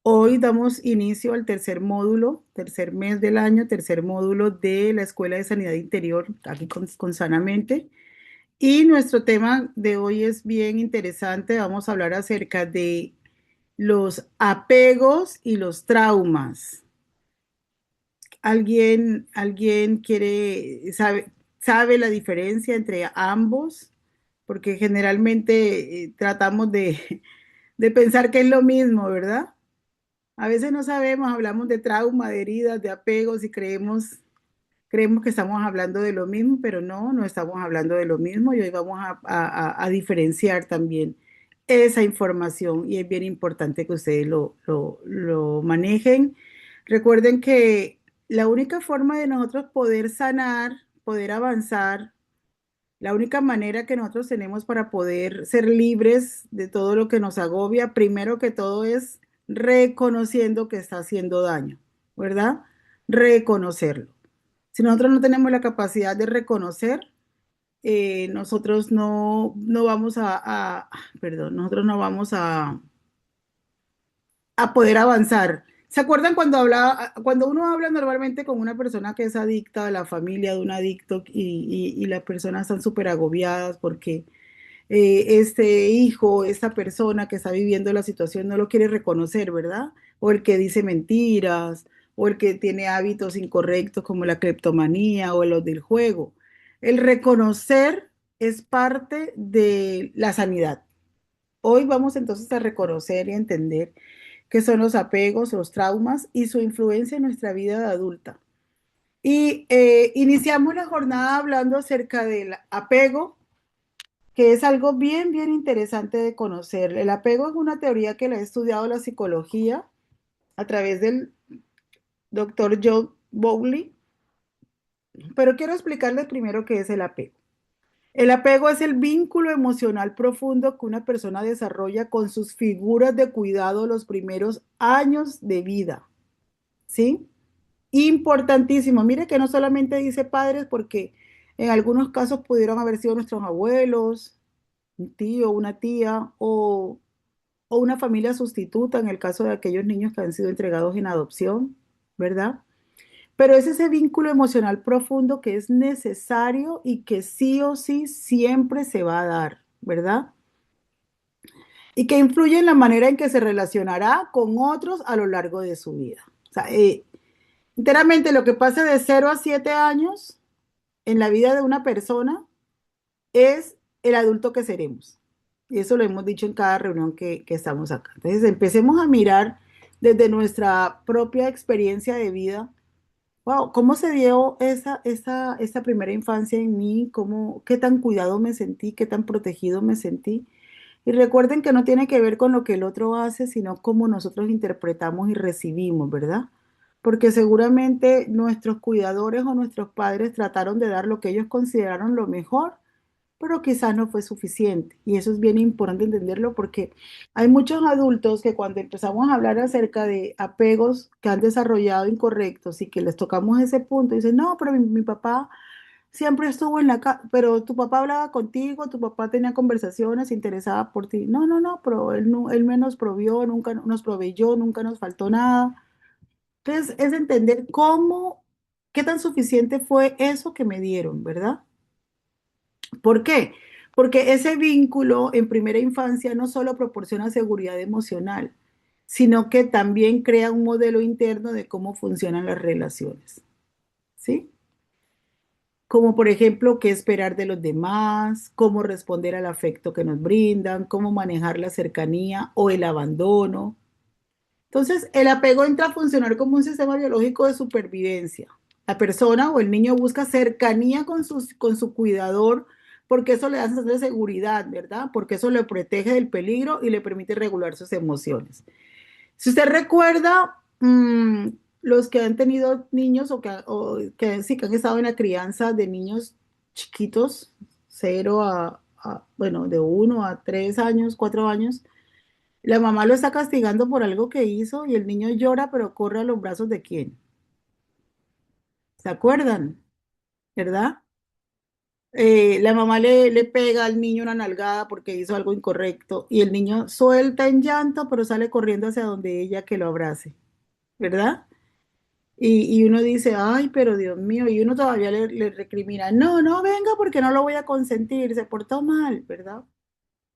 Hoy damos inicio al tercer módulo, tercer mes del año, tercer módulo de la Escuela de Sanidad Interior, aquí con Sanamente. Y nuestro tema de hoy es bien interesante. Vamos a hablar acerca de los apegos y los traumas. ¿Alguien sabe la diferencia entre ambos? Porque generalmente tratamos de pensar que es lo mismo, ¿verdad? A veces no sabemos, hablamos de trauma, de heridas, de apegos y creemos que estamos hablando de lo mismo, pero no, no estamos hablando de lo mismo y hoy vamos a diferenciar también esa información y es bien importante que ustedes lo manejen. Recuerden que la única forma de nosotros poder sanar, poder avanzar, la única manera que nosotros tenemos para poder ser libres de todo lo que nos agobia, primero que todo es reconociendo que está haciendo daño, ¿verdad? Reconocerlo. Si nosotros no tenemos la capacidad de reconocer, nosotros no vamos perdón, nosotros no vamos a poder avanzar. ¿Se acuerdan cuando uno habla normalmente con una persona que es adicta a la familia de un adicto y las personas están súper agobiadas porque este hijo, esta persona que está viviendo la situación no lo quiere reconocer, ¿verdad? O el que dice mentiras, o el que tiene hábitos incorrectos como la cleptomanía o los del juego. El reconocer es parte de la sanidad. Hoy vamos entonces a reconocer y entender qué son los apegos, los traumas y su influencia en nuestra vida de adulta. Y iniciamos la jornada hablando acerca del apego, que es algo bien interesante de conocer. El apego es una teoría que la ha estudiado la psicología a través del doctor John Bowley, pero quiero explicarles primero qué es el apego. El apego es el vínculo emocional profundo que una persona desarrolla con sus figuras de cuidado los primeros años de vida, ¿sí? Importantísimo. Mire que no solamente dice padres, porque en algunos casos pudieron haber sido nuestros abuelos, un tío, una tía o una familia sustituta en el caso de aquellos niños que han sido entregados en adopción, ¿verdad? Pero es ese vínculo emocional profundo que es necesario y que sí o sí siempre se va a dar, ¿verdad? Y que influye en la manera en que se relacionará con otros a lo largo de su vida. O sea, enteramente lo que pasa de 0 a 7 años en la vida de una persona es el adulto que seremos. Y eso lo hemos dicho en cada reunión que estamos acá. Entonces, empecemos a mirar desde nuestra propia experiencia de vida. Wow, ¿cómo se dio esa primera infancia en mí? ¿Qué tan cuidado me sentí? ¿Qué tan protegido me sentí? Y recuerden que no tiene que ver con lo que el otro hace, sino cómo nosotros interpretamos y recibimos, ¿verdad? Porque seguramente nuestros cuidadores o nuestros padres trataron de dar lo que ellos consideraron lo mejor, pero quizás no fue suficiente. Y eso es bien importante entenderlo porque hay muchos adultos que cuando empezamos a hablar acerca de apegos que han desarrollado incorrectos y que les tocamos ese punto, dicen, no, pero mi papá siempre estuvo en la casa, pero tu papá hablaba contigo, tu papá tenía conversaciones, se interesaba por ti. No, no, no, pero él, no, él me nos provió, nunca nos proveyó, nunca nos faltó nada. Entonces, es entender qué tan suficiente fue eso que me dieron, ¿verdad? ¿Por qué? Porque ese vínculo en primera infancia no solo proporciona seguridad emocional, sino que también crea un modelo interno de cómo funcionan las relaciones, ¿sí? Como por ejemplo, qué esperar de los demás, cómo responder al afecto que nos brindan, cómo manejar la cercanía o el abandono. Entonces, el apego entra a funcionar como un sistema biológico de supervivencia. La persona o el niño busca cercanía con su cuidador porque eso le da sensación de seguridad, ¿verdad? Porque eso le protege del peligro y le permite regular sus emociones. Si usted recuerda, los que han tenido niños o que sí que han estado en la crianza de niños chiquitos, bueno, de 1 a 3 años, 4 años, la mamá lo está castigando por algo que hizo y el niño llora, pero corre a los brazos de quién. ¿Se acuerdan? ¿Verdad? La mamá le pega al niño una nalgada porque hizo algo incorrecto y el niño suelta en llanto, pero sale corriendo hacia donde ella que lo abrace, ¿verdad? Y uno dice, ay, pero Dios mío, y uno todavía le recrimina, no, no venga porque no lo voy a consentir, se portó mal, ¿verdad?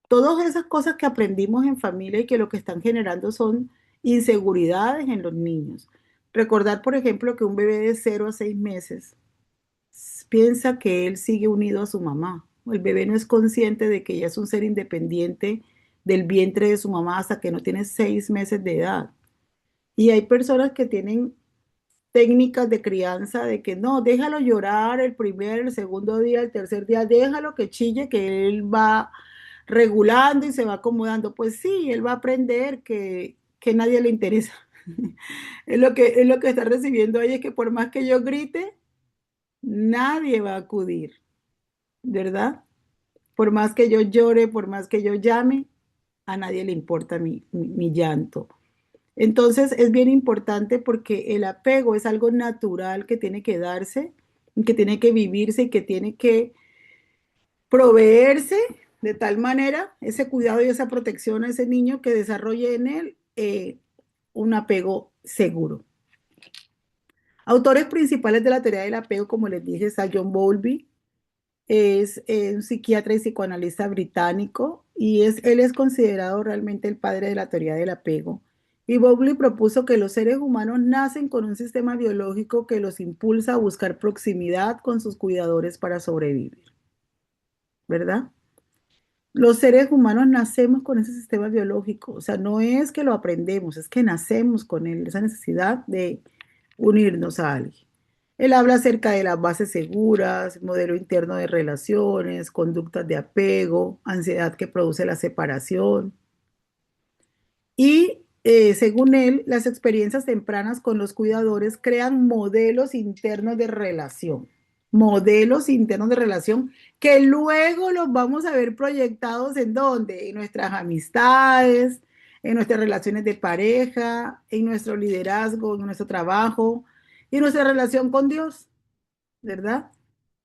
Todas esas cosas que aprendimos en familia y que lo que están generando son inseguridades en los niños. Recordar, por ejemplo, que un bebé de 0 a 6 meses piensa que él sigue unido a su mamá. El bebé no es consciente de que ella es un ser independiente del vientre de su mamá hasta que no tiene 6 meses de edad. Y hay personas que tienen técnicas de crianza de que no, déjalo llorar el primer, el segundo día, el tercer día, déjalo que chille, que él va regulando y se va acomodando. Pues sí, él va a aprender que nadie le interesa. Es lo que está recibiendo ahí, es que por más que yo grite, nadie va a acudir, ¿verdad? Por más que yo llore, por más que yo llame, a nadie le importa mi llanto. Entonces es bien importante porque el apego es algo natural que tiene que darse, y que tiene que vivirse y que tiene que proveerse de tal manera ese cuidado y esa protección a ese niño que desarrolle en él un apego seguro. Autores principales de la teoría del apego, como les dije, está John Bowlby, es un psiquiatra y psicoanalista británico y él es considerado realmente el padre de la teoría del apego. Y Bowlby propuso que los seres humanos nacen con un sistema biológico que los impulsa a buscar proximidad con sus cuidadores para sobrevivir, ¿verdad? Los seres humanos nacemos con ese sistema biológico, o sea, no es que lo aprendemos, es que nacemos con él, esa necesidad de unirnos a alguien. Él habla acerca de las bases seguras, modelo interno de relaciones, conductas de apego, ansiedad que produce la separación. Y según él, las experiencias tempranas con los cuidadores crean modelos internos de relación que luego los vamos a ver proyectados en dónde, en nuestras amistades, en nuestras relaciones de pareja, en nuestro liderazgo, en nuestro trabajo y en nuestra relación con Dios, ¿verdad?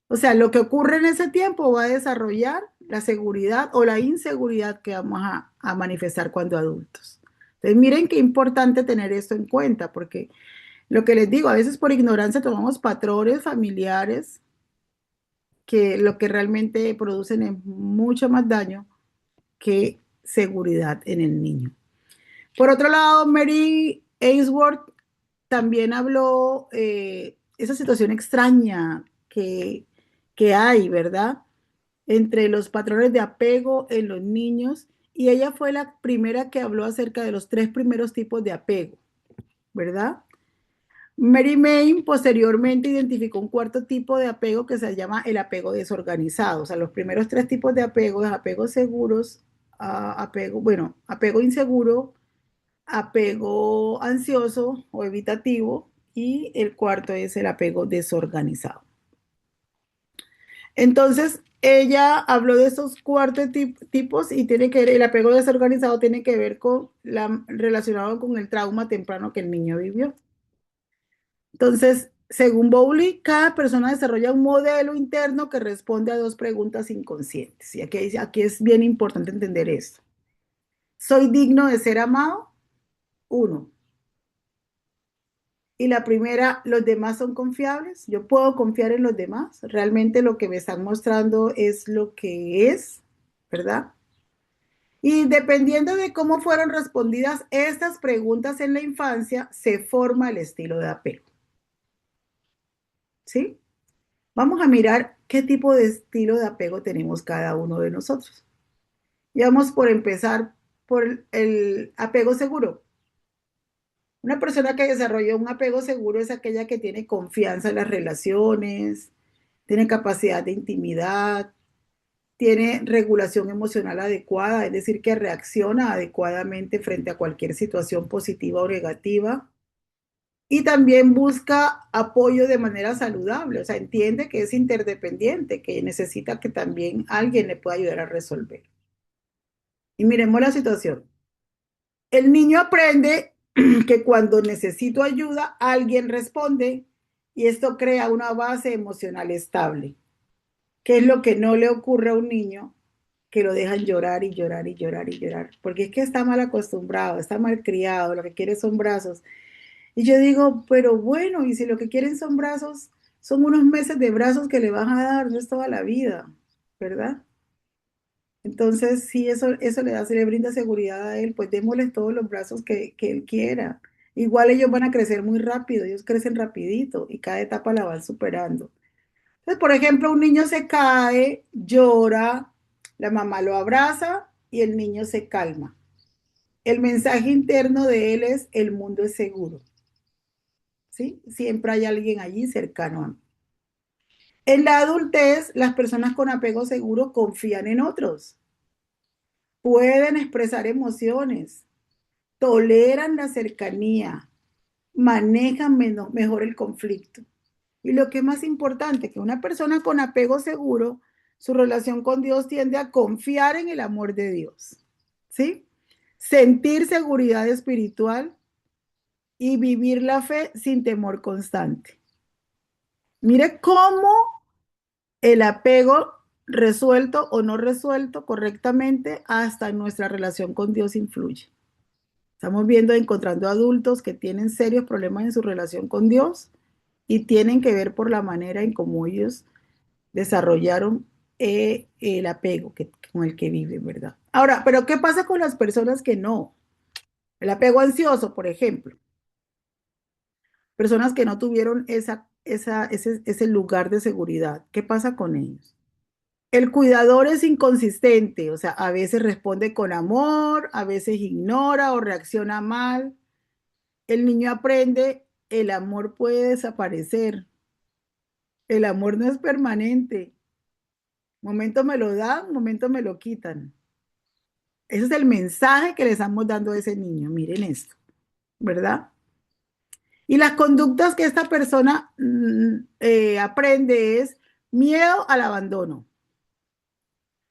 O sea, lo que ocurre en ese tiempo va a desarrollar la seguridad o la inseguridad que vamos a manifestar cuando adultos. Entonces, miren qué importante tener esto en cuenta, porque lo que les digo, a veces por ignorancia tomamos patrones familiares que lo que realmente producen es mucho más daño que seguridad en el niño. Por otro lado, Mary Ainsworth también habló esa situación extraña que hay, ¿verdad? Entre los patrones de apego en los niños y ella fue la primera que habló acerca de los 3 primeros tipos de apego, ¿verdad? Mary Main posteriormente identificó un cuarto tipo de apego que se llama el apego desorganizado. O sea, los primeros 3 tipos de apego es apegos seguros, apego inseguro, apego ansioso o evitativo y el cuarto es el apego desorganizado. Entonces, ella habló de esos tipos y tiene que ver, el apego desorganizado tiene que ver con relacionado con el trauma temprano que el niño vivió. Entonces, según Bowley, cada persona desarrolla un modelo interno que responde a 2 preguntas inconscientes. Y aquí es bien importante entender esto. ¿Soy digno de ser amado? Uno. Y la primera, ¿los demás son confiables? ¿Yo puedo confiar en los demás? ¿Realmente lo que me están mostrando es lo que es? ¿Verdad? Y dependiendo de cómo fueron respondidas estas preguntas en la infancia, se forma el estilo de apego. ¿Sí? Vamos a mirar qué tipo de estilo de apego tenemos cada uno de nosotros. Y vamos por empezar por el apego seguro. Una persona que desarrolla un apego seguro es aquella que tiene confianza en las relaciones, tiene capacidad de intimidad, tiene regulación emocional adecuada, es decir, que reacciona adecuadamente frente a cualquier situación positiva o negativa. Y también busca apoyo de manera saludable, o sea, entiende que es interdependiente, que necesita que también alguien le pueda ayudar a resolver. Y miremos la situación. El niño aprende que cuando necesito ayuda, alguien responde y esto crea una base emocional estable. ¿Qué es lo que no le ocurre a un niño que lo dejan llorar y llorar y llorar y llorar? Porque es que está mal acostumbrado, está mal criado, lo que quiere son brazos. Y yo digo, pero bueno, y si lo que quieren son brazos, son unos meses de brazos que le van a dar, no es toda la vida, ¿verdad? Entonces, si eso le da, se le brinda seguridad a él, pues démosle todos los brazos que él quiera. Igual ellos van a crecer muy rápido, ellos crecen rapidito y cada etapa la van superando. Entonces, por ejemplo, un niño se cae, llora, la mamá lo abraza y el niño se calma. El mensaje interno de él es, el mundo es seguro, ¿sí? Siempre hay alguien allí cercano a mí. En la adultez, las personas con apego seguro confían en otros, pueden expresar emociones, toleran la cercanía, manejan mejor el conflicto. Y lo que es más importante, que una persona con apego seguro, su relación con Dios tiende a confiar en el amor de Dios, ¿sí? Sentir seguridad espiritual y vivir la fe sin temor constante. Mire cómo el apego resuelto o no resuelto correctamente hasta en nuestra relación con Dios influye. Estamos viendo, encontrando adultos que tienen serios problemas en su relación con Dios y tienen que ver por la manera en cómo ellos desarrollaron el apego con el que viven, ¿verdad? Ahora, pero ¿qué pasa con las personas que no? El apego ansioso, por ejemplo. Personas que no tuvieron ese lugar de seguridad. ¿Qué pasa con ellos? El cuidador es inconsistente, o sea, a veces responde con amor, a veces ignora o reacciona mal. El niño aprende, el amor puede desaparecer, el amor no es permanente. Un momento me lo dan, un momento me lo quitan. Ese es el mensaje que le estamos dando a ese niño. Miren esto, ¿verdad? Y las conductas que esta persona aprende es miedo al abandono,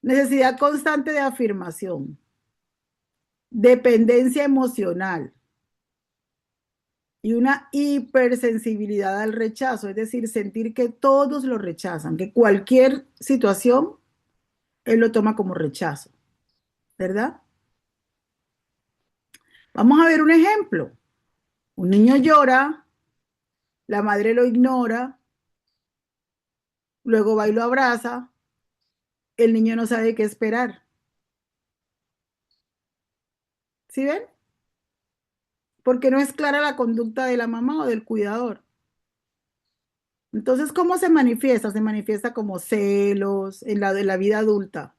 necesidad constante de afirmación, dependencia emocional y una hipersensibilidad al rechazo, es decir, sentir que todos lo rechazan, que cualquier situación él lo toma como rechazo, ¿verdad? Vamos a ver un ejemplo. Un niño llora, la madre lo ignora, luego va y lo abraza, el niño no sabe qué esperar. ¿Sí ven? Porque no es clara la conducta de la mamá o del cuidador. Entonces, ¿cómo se manifiesta? Se manifiesta como celos de la vida adulta,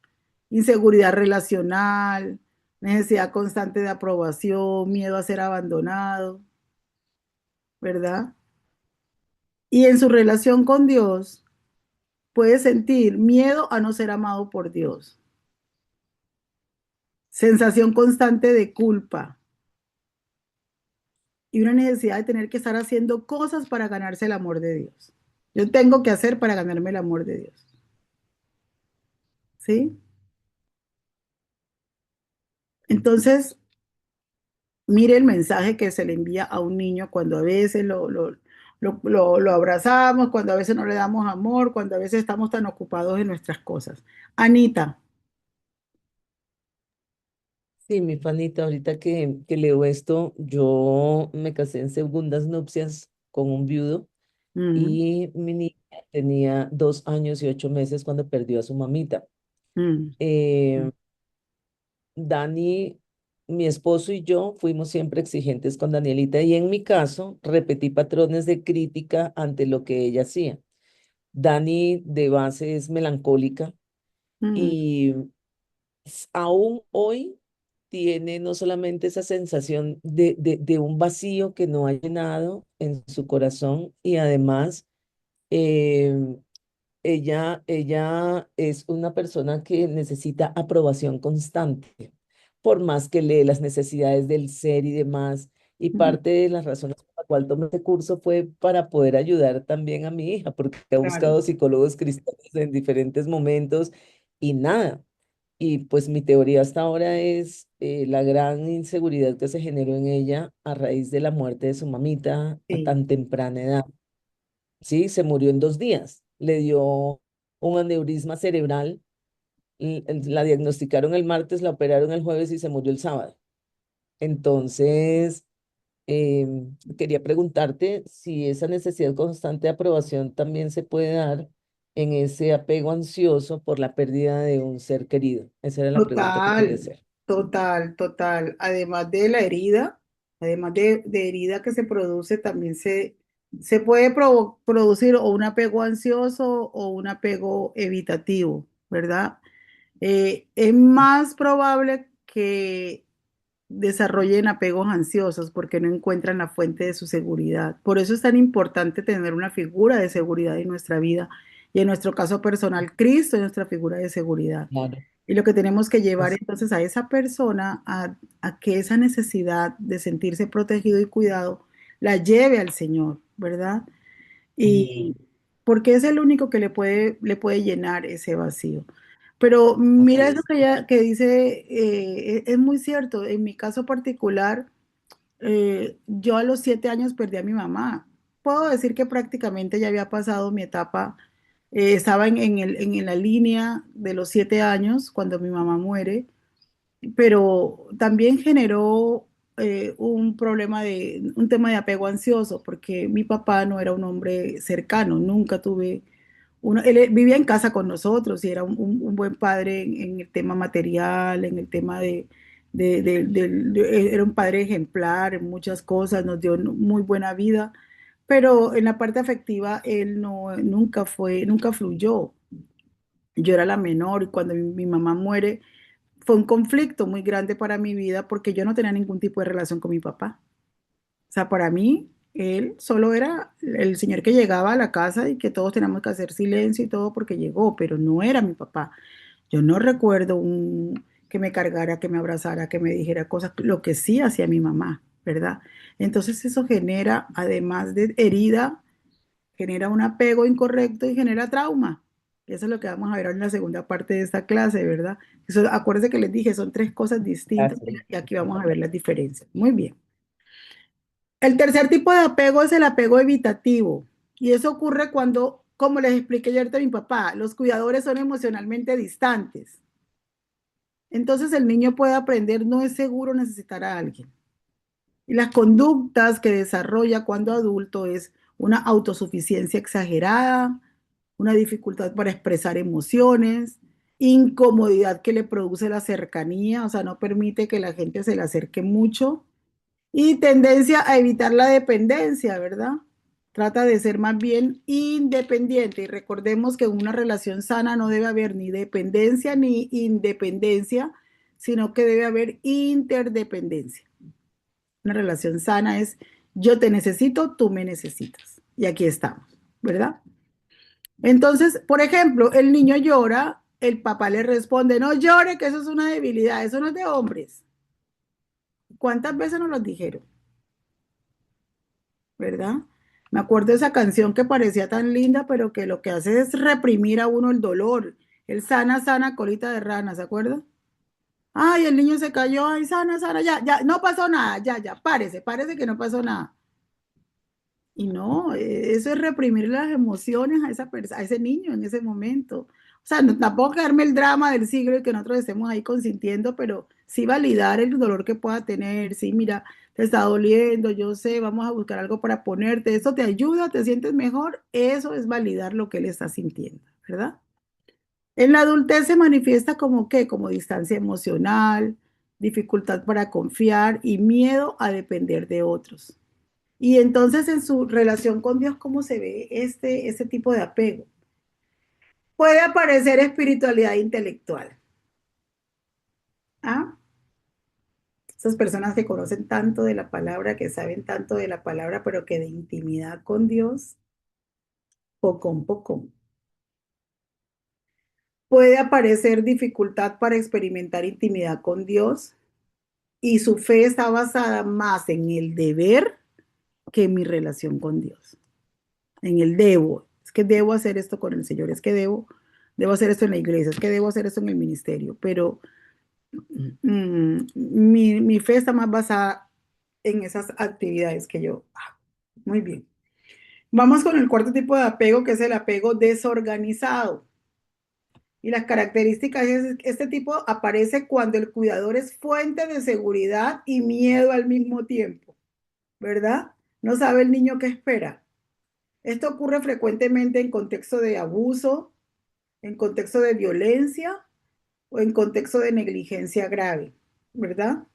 inseguridad relacional, necesidad constante de aprobación, miedo a ser abandonado, ¿verdad? Y en su relación con Dios puede sentir miedo a no ser amado por Dios, sensación constante de culpa y una necesidad de tener que estar haciendo cosas para ganarse el amor de Dios. Yo tengo que hacer para ganarme el amor de Dios. ¿Sí? Entonces, mire el mensaje que se le envía a un niño cuando a veces lo abrazamos, cuando a veces no le damos amor, cuando a veces estamos tan ocupados en nuestras cosas. Anita. Sí, mi Fanita, ahorita que leo esto, yo me casé en segundas nupcias con un viudo Mm, y mi niña tenía 2 años y 8 meses cuando perdió a su mamita. mm, Eh, Dani, mi esposo y yo fuimos siempre exigentes con Danielita y en mi caso repetí patrones de crítica ante lo que ella hacía. Dani de base es melancólica mm, y aún hoy tiene no solamente esa sensación de un vacío que no ha llenado en su corazón y además eh, ella es una persona que necesita aprobación constante, por más que lee las necesidades del ser y demás. Y mm, parte de las razones por la cual tomé este curso fue para poder ayudar también a mi hija, porque ha claro, buscado psicólogos cristianos en diferentes momentos y nada. Y pues mi teoría hasta ahora es la gran inseguridad que se generó en ella a raíz de la muerte de su mamita a sí. tan temprana edad. Sí, se murió en 2 días. Le dio un aneurisma cerebral. La diagnosticaron el martes, la operaron el jueves y se murió el sábado. Entonces, quería preguntarte si esa necesidad constante de aprobación también se puede dar en ese apego ansioso por la pérdida de un ser querido. Esa era la pregunta que quería Total, hacer. total, total. Además de la herida, además de herida que se produce, también se puede producir o un apego ansioso o un apego evitativo, ¿verdad? Es más probable que desarrollen apegos ansiosos porque no encuentran la fuente de su seguridad. Por eso es tan importante tener una figura de seguridad en nuestra vida y en nuestro caso personal, Cristo es nuestra figura de seguridad. Claro. Y lo que tenemos que llevar Es- entonces a esa persona a que esa necesidad de sentirse protegido y cuidado la lleve al Señor, ¿verdad? Y mm, porque es el único que le puede llenar ese vacío. Pero mira Así eso es. que dice, es muy cierto. En mi caso particular, yo a los 7 años perdí a mi mamá. Puedo decir que prácticamente ya había pasado mi etapa, estaba en la línea de los 7 años cuando mi mamá muere, pero también generó un tema de apego ansioso, porque mi papá no era un hombre cercano, nunca tuve uno, él vivía en casa con nosotros y era un buen padre en el tema material, en el tema era un padre ejemplar en muchas cosas, nos dio muy buena vida, pero en la parte afectiva él no, nunca fluyó. Yo era la menor y cuando mi mamá muere fue un conflicto muy grande para mi vida porque yo no tenía ningún tipo de relación con mi papá. O sea, para mí, él solo era el señor que llegaba a la casa y que todos teníamos que hacer silencio y todo porque llegó, pero no era mi papá. Yo no recuerdo que me cargara, que me abrazara, que me dijera cosas, lo que sí hacía mi mamá, ¿verdad? Entonces eso genera, además de herida, genera un apego incorrecto y genera trauma. Eso es lo que vamos a ver en la segunda parte de esta clase, ¿verdad? Eso, acuérdense que les dije, son tres cosas distintas Así y aquí vamos a ver las diferencias. Muy bien. El tercer tipo de apego es el apego evitativo. Y eso ocurre cuando, como les expliqué ayer a mi papá, los cuidadores son emocionalmente distantes. Entonces el niño puede aprender, no es seguro necesitar a alguien. Y las conductas que desarrolla cuando adulto es una autosuficiencia exagerada, una dificultad para expresar emociones, incomodidad que le produce la cercanía, o sea, no permite que la gente se le acerque mucho, y tendencia a evitar la dependencia, ¿verdad? Trata de ser más bien independiente. Y recordemos que en una relación sana no debe haber ni dependencia ni independencia, sino que debe haber interdependencia. Una relación sana es yo te necesito, tú me necesitas. Y aquí estamos, ¿verdad? Entonces, por ejemplo, el niño llora, el papá le responde, no llore, que eso es una debilidad, eso no es de hombres. ¿Cuántas veces nos lo dijeron? ¿Verdad? Me acuerdo de esa canción que parecía tan linda, pero que lo que hace es reprimir a uno el dolor. El sana, sana, colita de rana, ¿se acuerda? Ay, el niño se cayó, ay, sana, sana, ya, ya, no pasó nada, ya, ya, párese que no pasó nada. Y no, eso es reprimir las emociones a a ese niño en ese momento. O sea, no, tampoco quedarme el drama del siglo y que nosotros estemos ahí consintiendo, pero sí validar el dolor que pueda tener. Sí, mira, te está doliendo, yo sé, vamos a buscar algo para ponerte. Eso te ayuda, te sientes mejor. Eso es validar lo que él está sintiendo, ¿verdad? En la adultez se manifiesta como qué, como distancia emocional, dificultad para confiar y miedo a depender de otros. Y entonces en su relación con Dios, ¿cómo se ve este tipo de apego? Puede aparecer espiritualidad intelectual. ¿Ah? Esas personas que conocen tanto de la palabra, que saben tanto de la palabra, pero que de intimidad con Dios, poco a poco. Puede aparecer dificultad para experimentar intimidad con Dios y su fe está basada más en el deber que en mi relación con Dios. En el debo. Es que debo hacer esto con el Señor, es que debo hacer esto en la iglesia, es que debo hacer esto en el ministerio, pero mi fe está más basada en esas actividades que yo hago. Muy bien. Vamos con el cuarto tipo de apego, que es el apego desorganizado. Y las características es, este tipo aparece cuando el cuidador es fuente de seguridad y miedo al mismo tiempo, ¿verdad? No sabe el niño qué espera. Esto ocurre frecuentemente en contexto de abuso, en contexto de violencia o en contexto de negligencia grave, ¿verdad?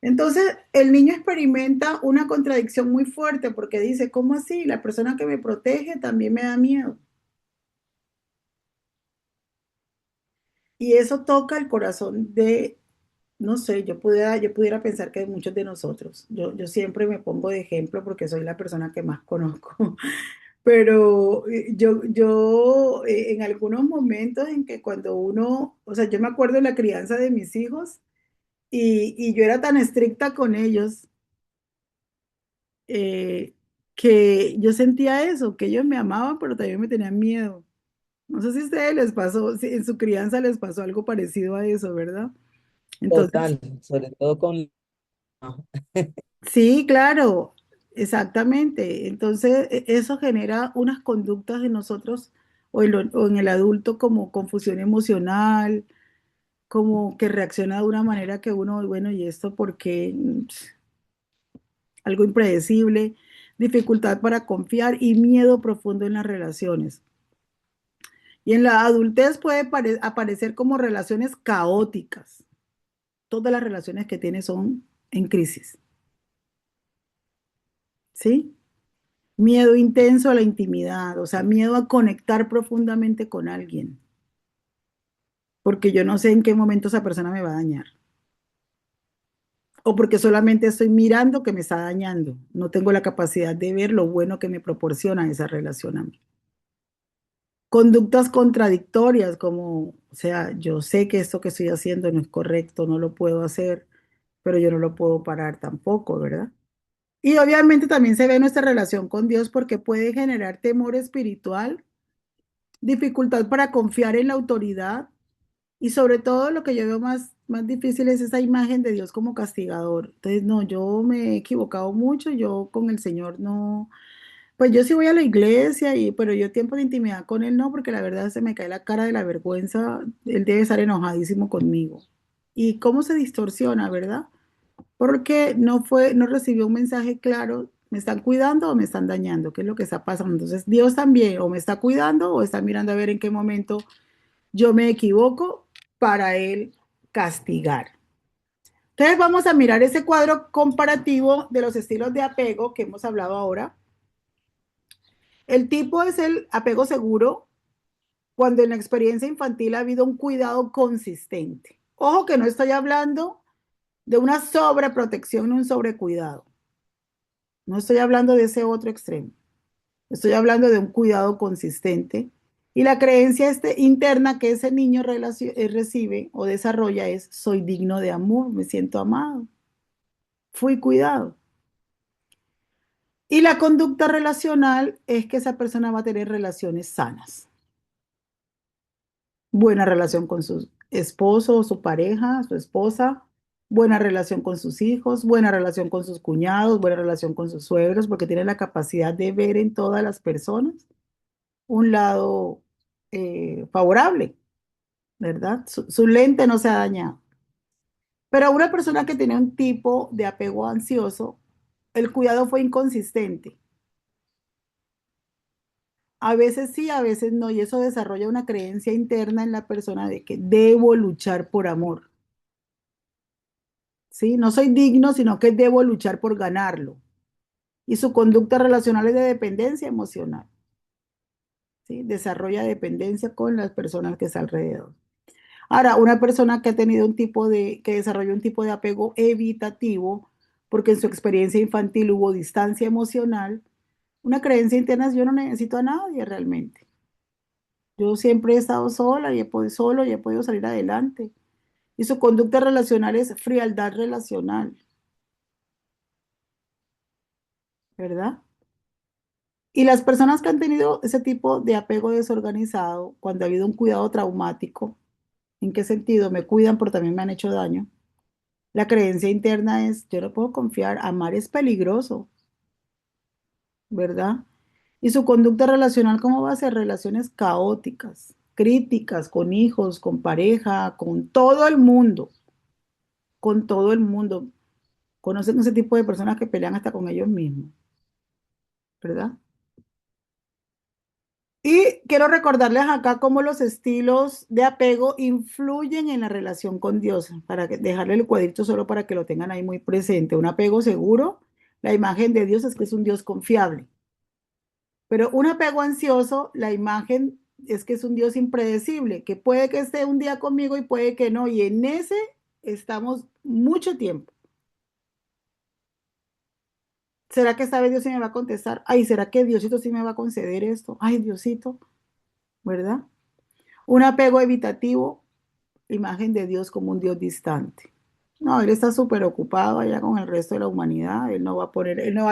Entonces, el niño experimenta una contradicción muy fuerte porque dice, ¿cómo así? La persona que me protege también me da miedo. Y eso toca el corazón de, no sé, yo pudiera pensar que de muchos de nosotros. Yo siempre me pongo de ejemplo porque soy la persona que más conozco. Pero en algunos momentos en que cuando uno, o sea, yo me acuerdo de la crianza de mis hijos y yo era tan estricta con ellos eh, que yo sentía eso, que ellos me amaban, pero también me tenían miedo. No sé si a ustedes les pasó, si en su crianza les pasó algo parecido a eso, ¿verdad? Entonces, Total, sobre todo con... sí, claro, exactamente. Entonces, eso genera unas conductas en nosotros o en el adulto como confusión emocional, como que reacciona de una manera que uno, bueno, ¿y esto por qué? Algo impredecible, dificultad para confiar y miedo profundo en las relaciones. Y en la adultez puede aparecer como relaciones caóticas. Todas las relaciones que tiene son en crisis, ¿sí? Miedo intenso a la intimidad, o sea, miedo a conectar profundamente con alguien, porque yo no sé en qué momento esa persona me va a dañar. O porque solamente estoy mirando que me está dañando. No tengo la capacidad de ver lo bueno que me proporciona esa relación a mí. Conductas contradictorias, como, o sea, yo sé que esto que estoy haciendo no es correcto, no lo puedo hacer, pero yo no lo puedo parar tampoco, ¿verdad? Y obviamente también se ve nuestra relación con Dios porque puede generar temor espiritual, dificultad para confiar en la autoridad y sobre todo lo que yo veo más difícil es esa imagen de Dios como castigador. Entonces, no, yo me he equivocado mucho, yo con el Señor no, pues yo sí voy a la iglesia, pero yo tiempo de intimidad con Él no, porque la verdad se me cae la cara de la vergüenza, Él debe estar enojadísimo conmigo. ¿Y cómo se distorsiona, verdad? Porque no recibió un mensaje claro, ¿me están cuidando o me están dañando? ¿Qué es lo que está pasando? Entonces, Dios también o me está cuidando o está mirando a ver en qué momento yo me equivoco para Él castigar. Entonces, vamos a mirar ese cuadro comparativo de los estilos de apego que hemos hablado ahora. El tipo es el apego seguro cuando en la experiencia infantil ha habido un cuidado consistente. Ojo que no estoy hablando de una sobreprotección, un sobrecuidado. No estoy hablando de ese otro extremo. Estoy hablando de un cuidado consistente. Y la creencia interna que ese niño recibe o desarrolla es, soy digno de amor, me siento amado, fui cuidado. Y la conducta relacional es que esa persona va a tener relaciones sanas. Buena relación con su esposo o su pareja, su esposa, buena relación con sus hijos, buena relación con sus cuñados, buena relación con sus suegros, porque tiene la capacidad de ver en todas las personas un lado favorable, ¿verdad? Su lente no se ha dañado. Pero una persona que tiene un tipo de apego ansioso, el cuidado fue inconsistente. A veces sí, a veces no, y eso desarrolla una creencia interna en la persona de que debo luchar por amor. ¿Sí? No soy digno, sino que debo luchar por ganarlo. Y su conducta relacional es de dependencia emocional. ¿Sí? Desarrolla dependencia con las personas que está alrededor. Ahora, una persona que ha tenido que desarrolló un tipo de apego evitativo, porque en su experiencia infantil hubo distancia emocional, una creencia interna es yo no necesito a nadie realmente. Yo siempre he estado sola solo y he podido salir adelante. Y su conducta relacional es frialdad relacional, ¿verdad? Y las personas que han tenido ese tipo de apego desorganizado, cuando ha habido un cuidado traumático, ¿en qué sentido? Me cuidan, pero también me han hecho daño. La creencia interna es, yo no puedo confiar, amar es peligroso, ¿verdad? Y su conducta relacional, ¿cómo va a ser? Relaciones caóticas, críticas con hijos, con pareja, con todo el mundo, con todo el mundo. Conocen ese tipo de personas que pelean hasta con ellos mismos, ¿verdad? Y quiero recordarles acá cómo los estilos de apego influyen en la relación con Dios, para dejarle el cuadrito solo para que lo tengan ahí muy presente. Un apego seguro, la imagen de Dios es que es un Dios confiable, pero un apego ansioso, la imagen es que es un Dios impredecible, que puede que esté un día conmigo y puede que no, y en ese estamos mucho tiempo. ¿Será que esta vez Dios sí me va a contestar? Ay, ¿será que Diosito sí me va a conceder esto? Ay, Diosito, ¿verdad? Un apego evitativo, imagen de Dios como un Dios distante. No, él está súper ocupado allá con el resto de la humanidad. Él no va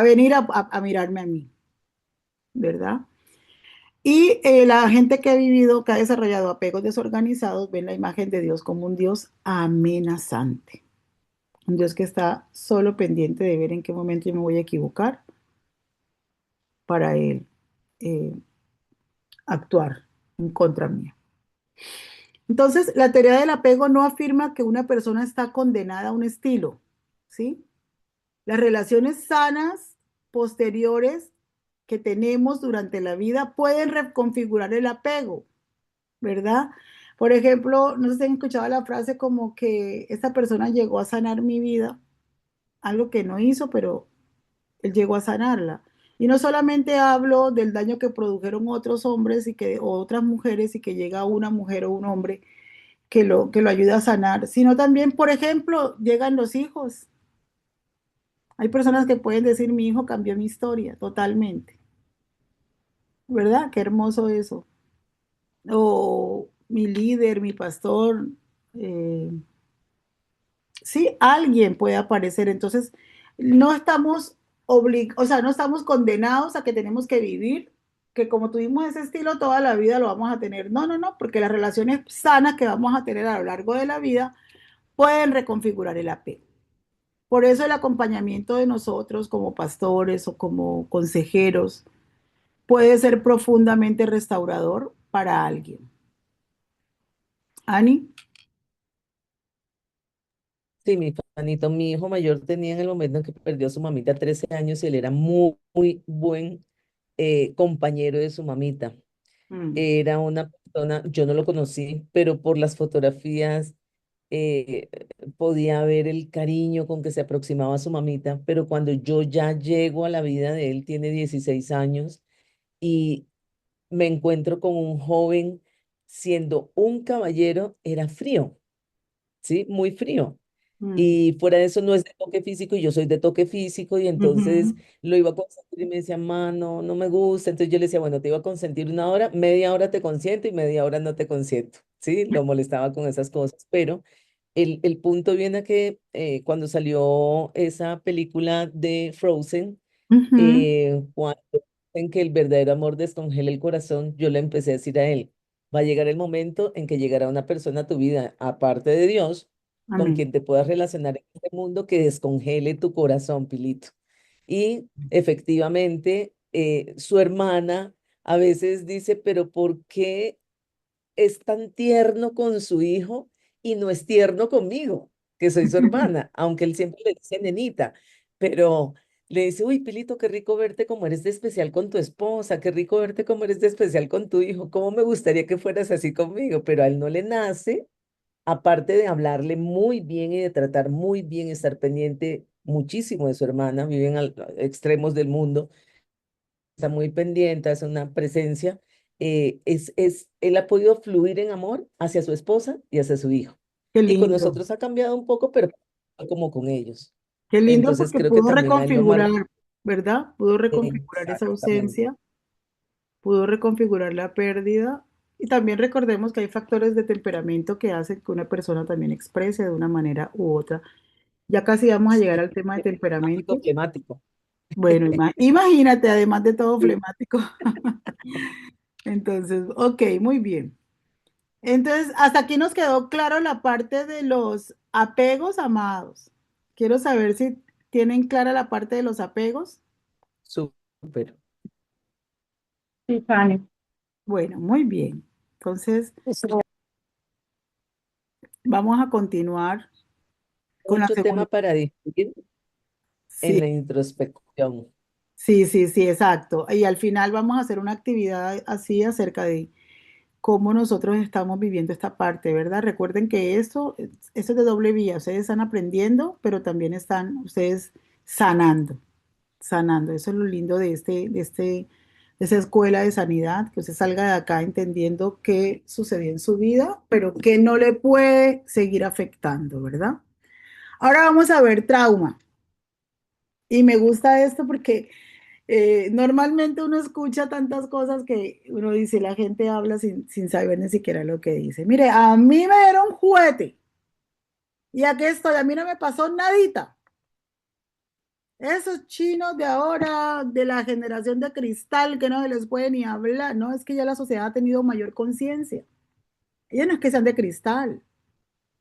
a venir a mirarme a mí, ¿verdad? Y la gente que ha vivido, que ha desarrollado apegos desorganizados, ven la imagen de Dios como un Dios amenazante. Un Dios que está solo pendiente de ver en qué momento yo me voy a equivocar para él eh, actuar en contra mía. Entonces, la teoría del apego no afirma que una persona está condenada a un estilo, ¿sí? Las relaciones sanas posteriores que tenemos durante la vida pueden reconfigurar el apego, ¿verdad? Por ejemplo, no sé si han escuchado la frase como que esta persona llegó a sanar mi vida, algo que no hizo, pero él llegó a sanarla. Y no solamente hablo del daño que produjeron otros hombres o otras mujeres y que llega una mujer o un hombre que lo ayuda a sanar, sino también, por ejemplo, llegan los hijos. Hay personas que pueden decir, mi hijo cambió mi historia totalmente, ¿verdad? Qué hermoso eso. O mi líder, mi pastor, eh, sí, alguien puede aparecer. Entonces, no estamos o sea, no estamos condenados a que tenemos que vivir, que como tuvimos ese estilo toda la vida lo vamos a tener. No, no, no, porque las relaciones sanas que vamos a tener a lo largo de la vida pueden reconfigurar el apego. Por eso el acompañamiento de nosotros como pastores o como consejeros puede ser profundamente restaurador para alguien. Ani. Sí, mi Fanito, mi hijo mayor tenía en el momento en que perdió a su mamita 13 años y él era muy, muy buen compañero de su mamita. Mm, Era una persona, yo no lo conocí, pero por las fotografías eh, podía ver el cariño con que se aproximaba a su mamita, pero cuando yo ya llego a la vida de él, tiene 16 años y me encuentro con un joven siendo un caballero, era frío, ¿sí? Muy frío. mm, Y fuera de eso no es de toque físico y yo soy de toque físico y entonces ujú. lo iba a consentir y me decía, ma, no, no me gusta. Entonces yo le decía, bueno, te iba a consentir una hora, media hora te consiento y media hora no te consiento. Sí, lo molestaba con esas cosas, pero el punto viene a que cuando salió esa película de Frozen, Ujú, cuando en que el verdadero amor descongela el corazón, yo le empecé a decir a él, va a llegar el momento en que llegará una persona a tu vida, aparte de Dios, con amén. quien te puedas relacionar en este mundo que descongele tu corazón, Pilito. Y efectivamente, su hermana a veces dice, pero ¿por qué es tan tierno con su hijo y no es tierno conmigo, que soy su hermana, aunque él siempre le dice nenita, pero le dice, uy, Pilito, qué rico verte como eres de especial con tu esposa, qué rico verte como eres de especial con tu hijo, cómo me gustaría que fueras así conmigo, pero a él no le nace, aparte de hablarle muy bien y de tratar muy bien, estar pendiente muchísimo de su hermana, viven al extremos del mundo, está muy pendiente, es una presencia, él ha podido fluir en amor hacia su esposa y hacia su hijo. Qué Y con lindo, nosotros ha cambiado un poco, pero como con ellos. qué lindo Entonces porque creo que pudo también a él lo reconfigurar, marcó. ¿verdad? Pudo reconfigurar esa Exactamente. ausencia, pudo reconfigurar la pérdida. Y también recordemos que hay factores de temperamento que hacen que una persona también exprese de una manera u otra. Ya casi vamos a llegar Sí, al tema de flemático, temperamento. flemático. Bueno, imagínate, además de todo Sí. flemático. Entonces, ok, muy bien. Entonces, hasta aquí nos quedó claro la parte de los apegos amados. Quiero saber si tienen clara la parte de los apegos. Súper. Sí, Fanny. Bueno, muy bien. Entonces, vamos a continuar con la Mucho segunda. tema para discutir en Sí, la introspección. sí, sí, sí, exacto. Y al final vamos a hacer una actividad así acerca de cómo nosotros estamos viviendo esta parte, ¿verdad? Recuerden que esto es de doble vía. Ustedes están aprendiendo, pero también están ustedes sanando, sanando. Eso es lo lindo de esa escuela de sanidad, que usted salga de acá entendiendo qué sucedió en su vida, pero que no le puede seguir afectando, ¿verdad? Ahora vamos a ver trauma. Y me gusta esto porque normalmente uno escucha tantas cosas que uno dice, la gente habla sin saber ni siquiera lo que dice. Mire, a mí me dieron juguete y aquí estoy, a mí no me pasó nadita. Esos chinos de ahora, de la generación de cristal, que no se les puede ni hablar, no, es que ya la sociedad ha tenido mayor conciencia. Ellos no es que sean de cristal,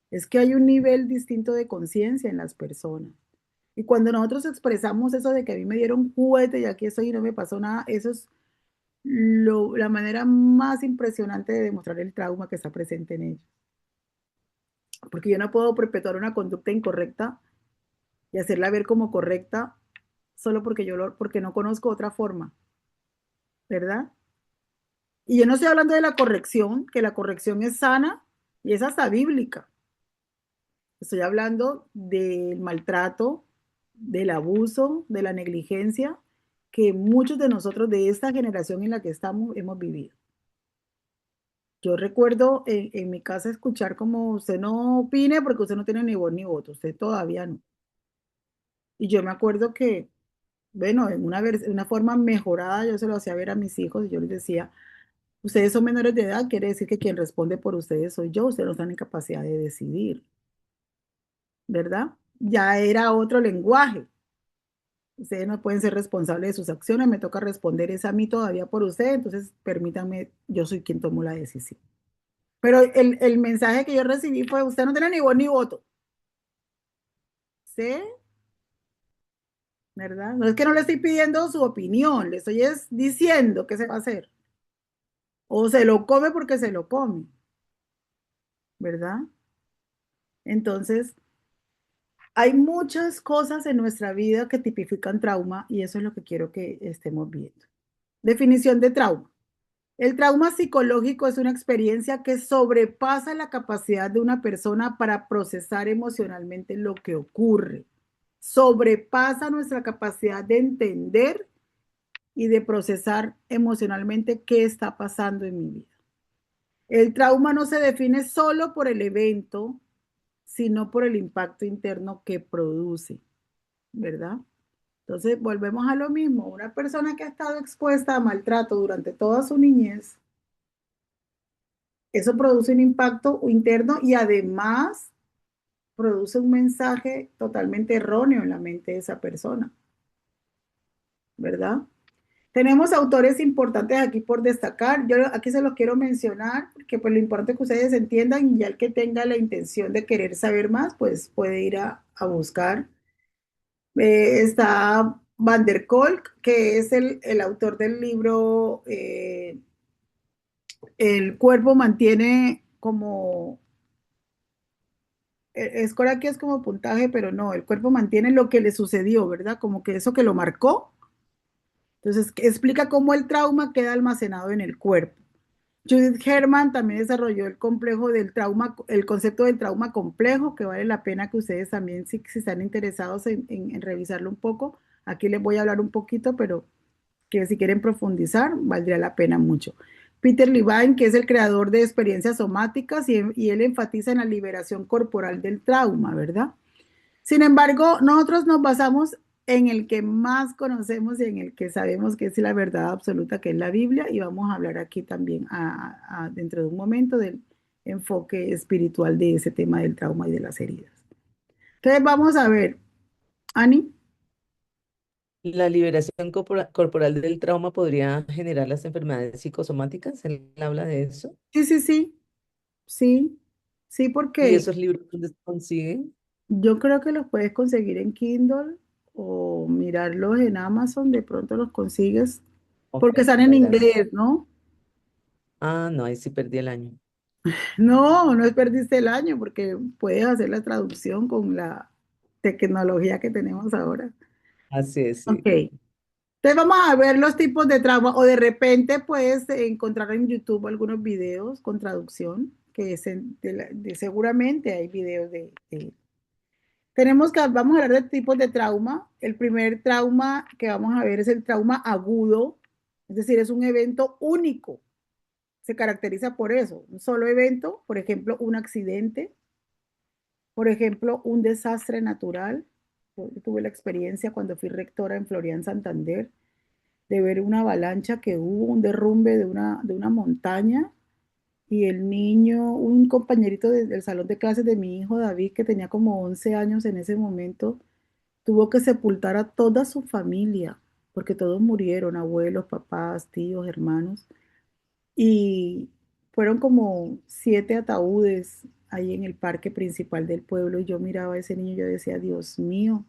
es que hay un nivel distinto de conciencia en las personas. Y cuando nosotros expresamos eso de que a mí me dieron juguete y aquí estoy y no me pasó nada, eso es la manera más impresionante de demostrar el trauma que está presente en ellos. Porque yo no puedo perpetuar una conducta incorrecta y hacerla ver como correcta solo porque porque no conozco otra forma, ¿verdad? Y yo no estoy hablando de la corrección, que la corrección es sana y es hasta bíblica. Estoy hablando del maltrato, del abuso, de la negligencia que muchos de nosotros de esta generación en la que estamos hemos vivido. Yo recuerdo en mi casa escuchar como usted no opine porque usted no tiene ni voz ni voto, usted todavía no. Y yo me acuerdo que, bueno, en una forma mejorada yo se lo hacía ver a mis hijos y yo les decía, ustedes son menores de edad, quiere decir que quien responde por ustedes soy yo, ustedes no están en capacidad de decidir, ¿verdad? Ya era otro lenguaje. Ustedes no pueden ser responsables de sus acciones, me toca responder es a mí todavía por ustedes, entonces permítanme, yo soy quien tomó la decisión. Pero el mensaje que yo recibí fue, usted no tiene ni voz ni voto. ¿Sí? ¿Verdad? No es que no le estoy pidiendo su opinión, le estoy diciendo qué se va a hacer. O se lo come porque se lo come, ¿verdad? Entonces, hay muchas cosas en nuestra vida que tipifican trauma y eso es lo que quiero que estemos viendo. Definición de trauma. El trauma psicológico es una experiencia que sobrepasa la capacidad de una persona para procesar emocionalmente lo que ocurre. Sobrepasa nuestra capacidad de entender y de procesar emocionalmente qué está pasando en mi vida. El trauma no se define solo por el evento, sino por el impacto interno que produce, ¿verdad? Entonces, volvemos a lo mismo. Una persona que ha estado expuesta a maltrato durante toda su niñez, eso produce un impacto interno y además produce un mensaje totalmente erróneo en la mente de esa persona, ¿verdad? Tenemos autores importantes aquí por destacar. Yo aquí se los quiero mencionar porque pues lo importante es que ustedes entiendan y ya el que tenga la intención de querer saber más, pues puede ir a buscar. Está Van der Kolk, que es el autor del libro El cuerpo mantiene como, escola aquí es como puntaje, pero no, el cuerpo mantiene lo que le sucedió, ¿verdad? Como que eso que lo marcó. Entonces, explica cómo el trauma queda almacenado en el cuerpo. Judith Herman también desarrolló el complejo del trauma, el concepto del trauma complejo, que vale la pena que ustedes también, si están interesados en revisarlo un poco, aquí les voy a hablar un poquito, pero que si quieren profundizar, valdría la pena mucho. Peter Levine, que es el creador de experiencias somáticas, y él enfatiza en la liberación corporal del trauma, ¿verdad? Sin embargo, nosotros nos basamos en el que más conocemos y en el que sabemos que es la verdad absoluta, que es la Biblia, y vamos a hablar aquí también dentro de un momento del enfoque espiritual de ese tema del trauma y de las heridas. Entonces vamos a ver, Ani. La liberación corporal del trauma podría generar las enfermedades psicosomáticas. Él habla de eso. Sí, sí, sí, sí, sí, ¿Y porque esos libros dónde se consiguen? yo creo que los puedes conseguir en Kindle o mirarlos en Amazon, de pronto los consigues, Ok, porque están en gracias. inglés, ¿no? Ah, no, ahí sí perdí el año. No, no perdiste el año porque puedes hacer la traducción con la tecnología que tenemos ahora. Así es, Ok. sí. Entonces vamos a ver los tipos de trauma o de repente puedes encontrar en YouTube algunos videos con traducción seguramente hay videos vamos a hablar de tipos de trauma. El primer trauma que vamos a ver es el trauma agudo, es decir, es un evento único. Se caracteriza por eso, un solo evento, por ejemplo, un accidente, por ejemplo, un desastre natural. Yo tuve la experiencia cuando fui rectora en Florida, Santander, de ver una avalancha que hubo, un derrumbe de una montaña y el niño, un compañerito del salón de clases de mi hijo David, que tenía como 11 años en ese momento, tuvo que sepultar a toda su familia, porque todos murieron, abuelos, papás, tíos, hermanos, y fueron como 7 ataúdes ahí en el parque principal del pueblo, y yo miraba a ese niño y yo decía, Dios mío,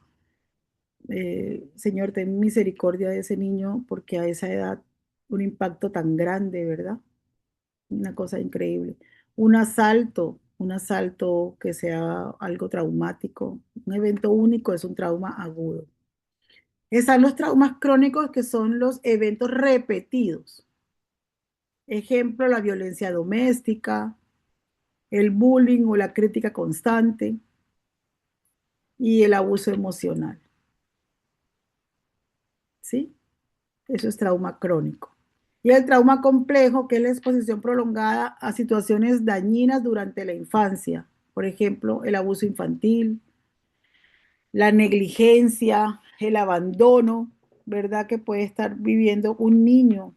Señor, ten misericordia de ese niño, porque a esa edad un impacto tan grande, ¿verdad? Una cosa increíble. Un asalto que sea algo traumático, un evento único es un trauma agudo. Están los traumas crónicos que son los eventos repetidos. Ejemplo, la violencia doméstica, el bullying o la crítica constante y el abuso emocional. ¿Sí? Eso es trauma crónico. Y el trauma complejo, que es la exposición prolongada a situaciones dañinas durante la infancia. Por ejemplo, el abuso infantil, la negligencia, el abandono, ¿verdad? Que puede estar viviendo un niño.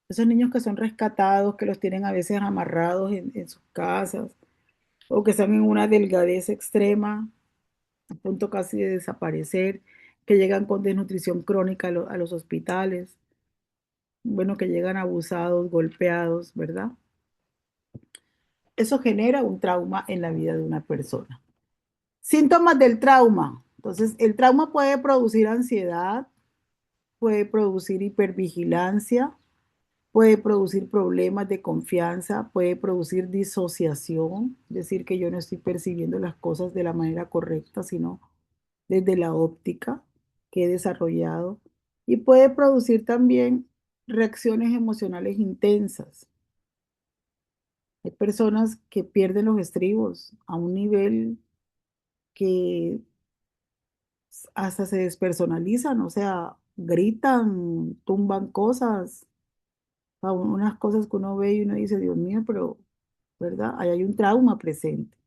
Esos niños que son rescatados, que los tienen a veces amarrados en sus casas o que están en una delgadez extrema, a punto casi de desaparecer, que llegan con desnutrición crónica a los hospitales, bueno, que llegan abusados, golpeados, ¿verdad? Eso genera un trauma en la vida de una persona. Síntomas del trauma. Entonces, el trauma puede producir ansiedad, puede producir hipervigilancia, puede producir problemas de confianza, puede producir disociación, es decir, que yo no estoy percibiendo las cosas de la manera correcta, sino desde la óptica que he desarrollado. Y puede producir también reacciones emocionales intensas. Hay personas que pierden los estribos a un nivel que hasta se despersonalizan, o sea, gritan, tumban cosas, unas cosas que uno ve y uno dice, Dios mío, pero, ¿verdad? Ahí hay un trauma presente.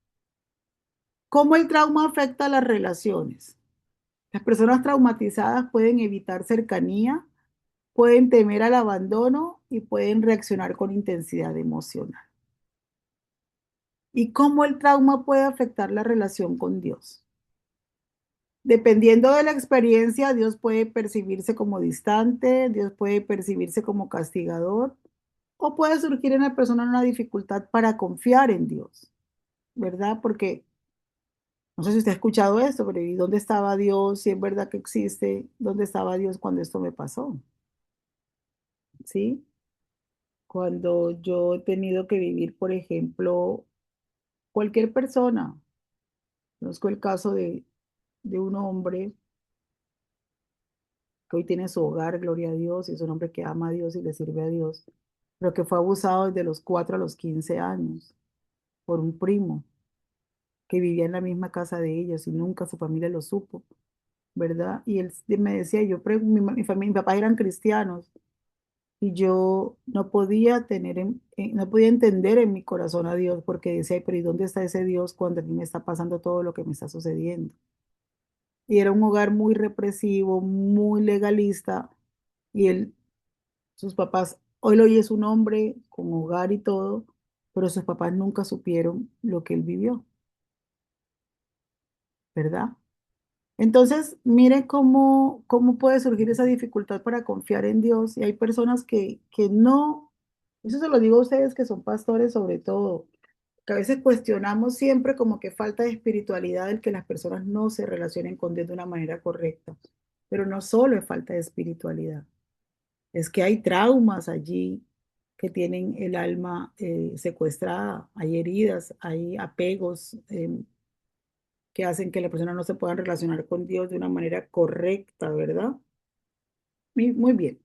¿Cómo el trauma afecta a las relaciones? Las personas traumatizadas pueden evitar cercanía, pueden temer al abandono y pueden reaccionar con intensidad emocional. ¿Y cómo el trauma puede afectar la relación con Dios? Dependiendo de la experiencia, Dios puede percibirse como distante, Dios puede percibirse como castigador, o puede surgir en la persona una dificultad para confiar en Dios, ¿verdad? Porque no sé si usted ha escuchado esto, pero ¿y dónde estaba Dios? Si es verdad que existe, ¿dónde estaba Dios cuando esto me pasó? ¿Sí? Cuando yo he tenido que vivir, por ejemplo, cualquier persona, conozco el caso de un hombre que hoy tiene su hogar, gloria a Dios, y es un hombre que ama a Dios y le sirve a Dios, pero que fue abusado desde los 4 a los 15 años por un primo que vivía en la misma casa de ellos y nunca su familia lo supo, ¿verdad? Y él me decía, mi familia, mi papá eran cristianos y yo no podía no podía entender en mi corazón a Dios porque decía, pero ¿y dónde está ese Dios cuando a mí me está pasando todo lo que me está sucediendo? Y era un hogar muy represivo, muy legalista, y sus papás, hoy es un hombre con hogar y todo, pero sus papás nunca supieron lo que él vivió, ¿verdad? Entonces, mire cómo puede surgir esa dificultad para confiar en Dios. Y hay personas que no, eso se lo digo a ustedes que son pastores sobre todo, que a veces cuestionamos siempre como que falta de espiritualidad el que las personas no se relacionen con Dios de una manera correcta. Pero no solo es falta de espiritualidad, es que hay traumas allí, que tienen el alma secuestrada, hay heridas, hay apegos que hacen que la persona no se pueda relacionar con Dios de una manera correcta, ¿verdad? Muy bien.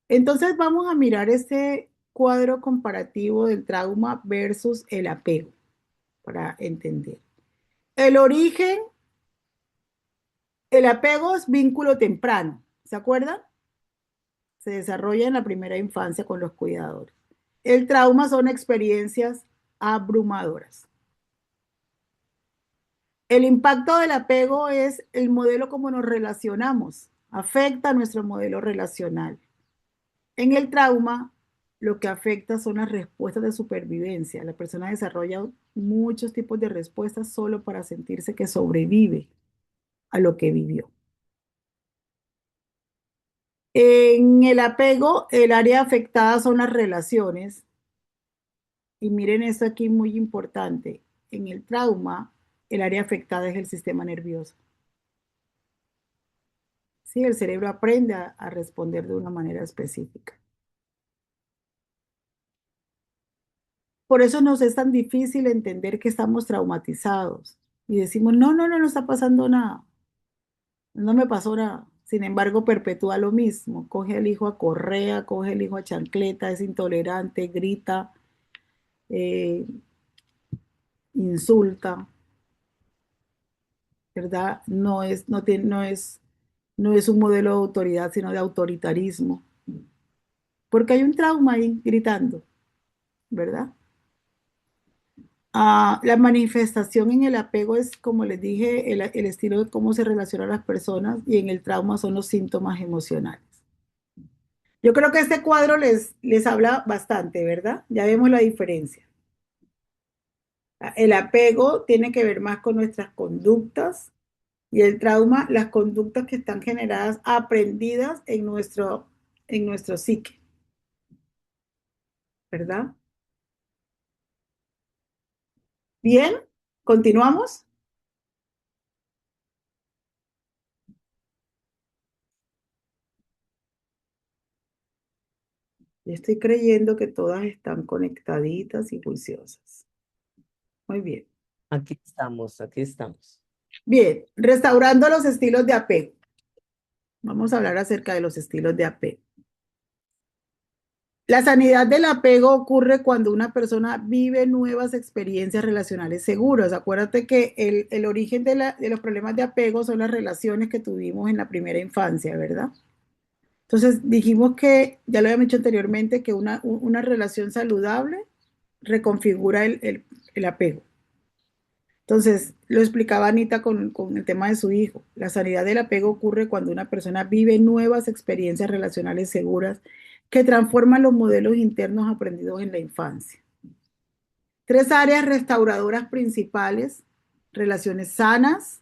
Entonces vamos a mirar este cuadro comparativo del trauma versus el apego para entender. El origen, el apego es vínculo temprano, ¿se acuerdan? Se desarrolla en la primera infancia con los cuidadores. El trauma son experiencias abrumadoras. El impacto del apego es el modelo como nos relacionamos, afecta a nuestro modelo relacional. En el trauma, lo que afecta son las respuestas de supervivencia. La persona desarrolla muchos tipos de respuestas solo para sentirse que sobrevive a lo que vivió. En el apego, el área afectada son las relaciones. Y miren esto aquí muy importante. En el trauma, el área afectada es el sistema nervioso. Sí, el cerebro aprende a responder de una manera específica. Por eso nos es tan difícil entender que estamos traumatizados y decimos, no, no, no, no está pasando nada, no me pasó nada. Sin embargo, perpetúa lo mismo, coge al hijo a correa, coge al hijo a chancleta, es intolerante, grita, eh, insulta, ¿verdad? No es un modelo de autoridad, sino de autoritarismo, porque hay un trauma ahí gritando, ¿verdad? La manifestación en el apego es, como les dije, el estilo de cómo se relacionan las personas y en el trauma son los síntomas emocionales. Yo creo que este cuadro les habla bastante, ¿verdad? Ya vemos la diferencia. El apego tiene que ver más con nuestras conductas y el trauma, las conductas que están generadas, aprendidas en nuestro psique, ¿verdad? Bien, continuamos. Yo estoy creyendo que todas están conectaditas y juiciosas. Muy bien. Aquí estamos, aquí estamos. Bien, restaurando los estilos de apego. Vamos a hablar acerca de los estilos de apego. La sanidad del apego ocurre cuando una persona vive nuevas experiencias relacionales seguras. Acuérdate que el origen de los problemas de apego son las relaciones que tuvimos en la primera infancia, ¿verdad? Entonces dijimos que, ya lo habíamos dicho anteriormente, que una relación saludable reconfigura el apego. Entonces, lo explicaba Anita con el tema de su hijo. La sanidad del apego ocurre cuando una persona vive nuevas experiencias relacionales seguras que transforman los modelos internos aprendidos en la infancia. Tres áreas restauradoras principales: relaciones sanas,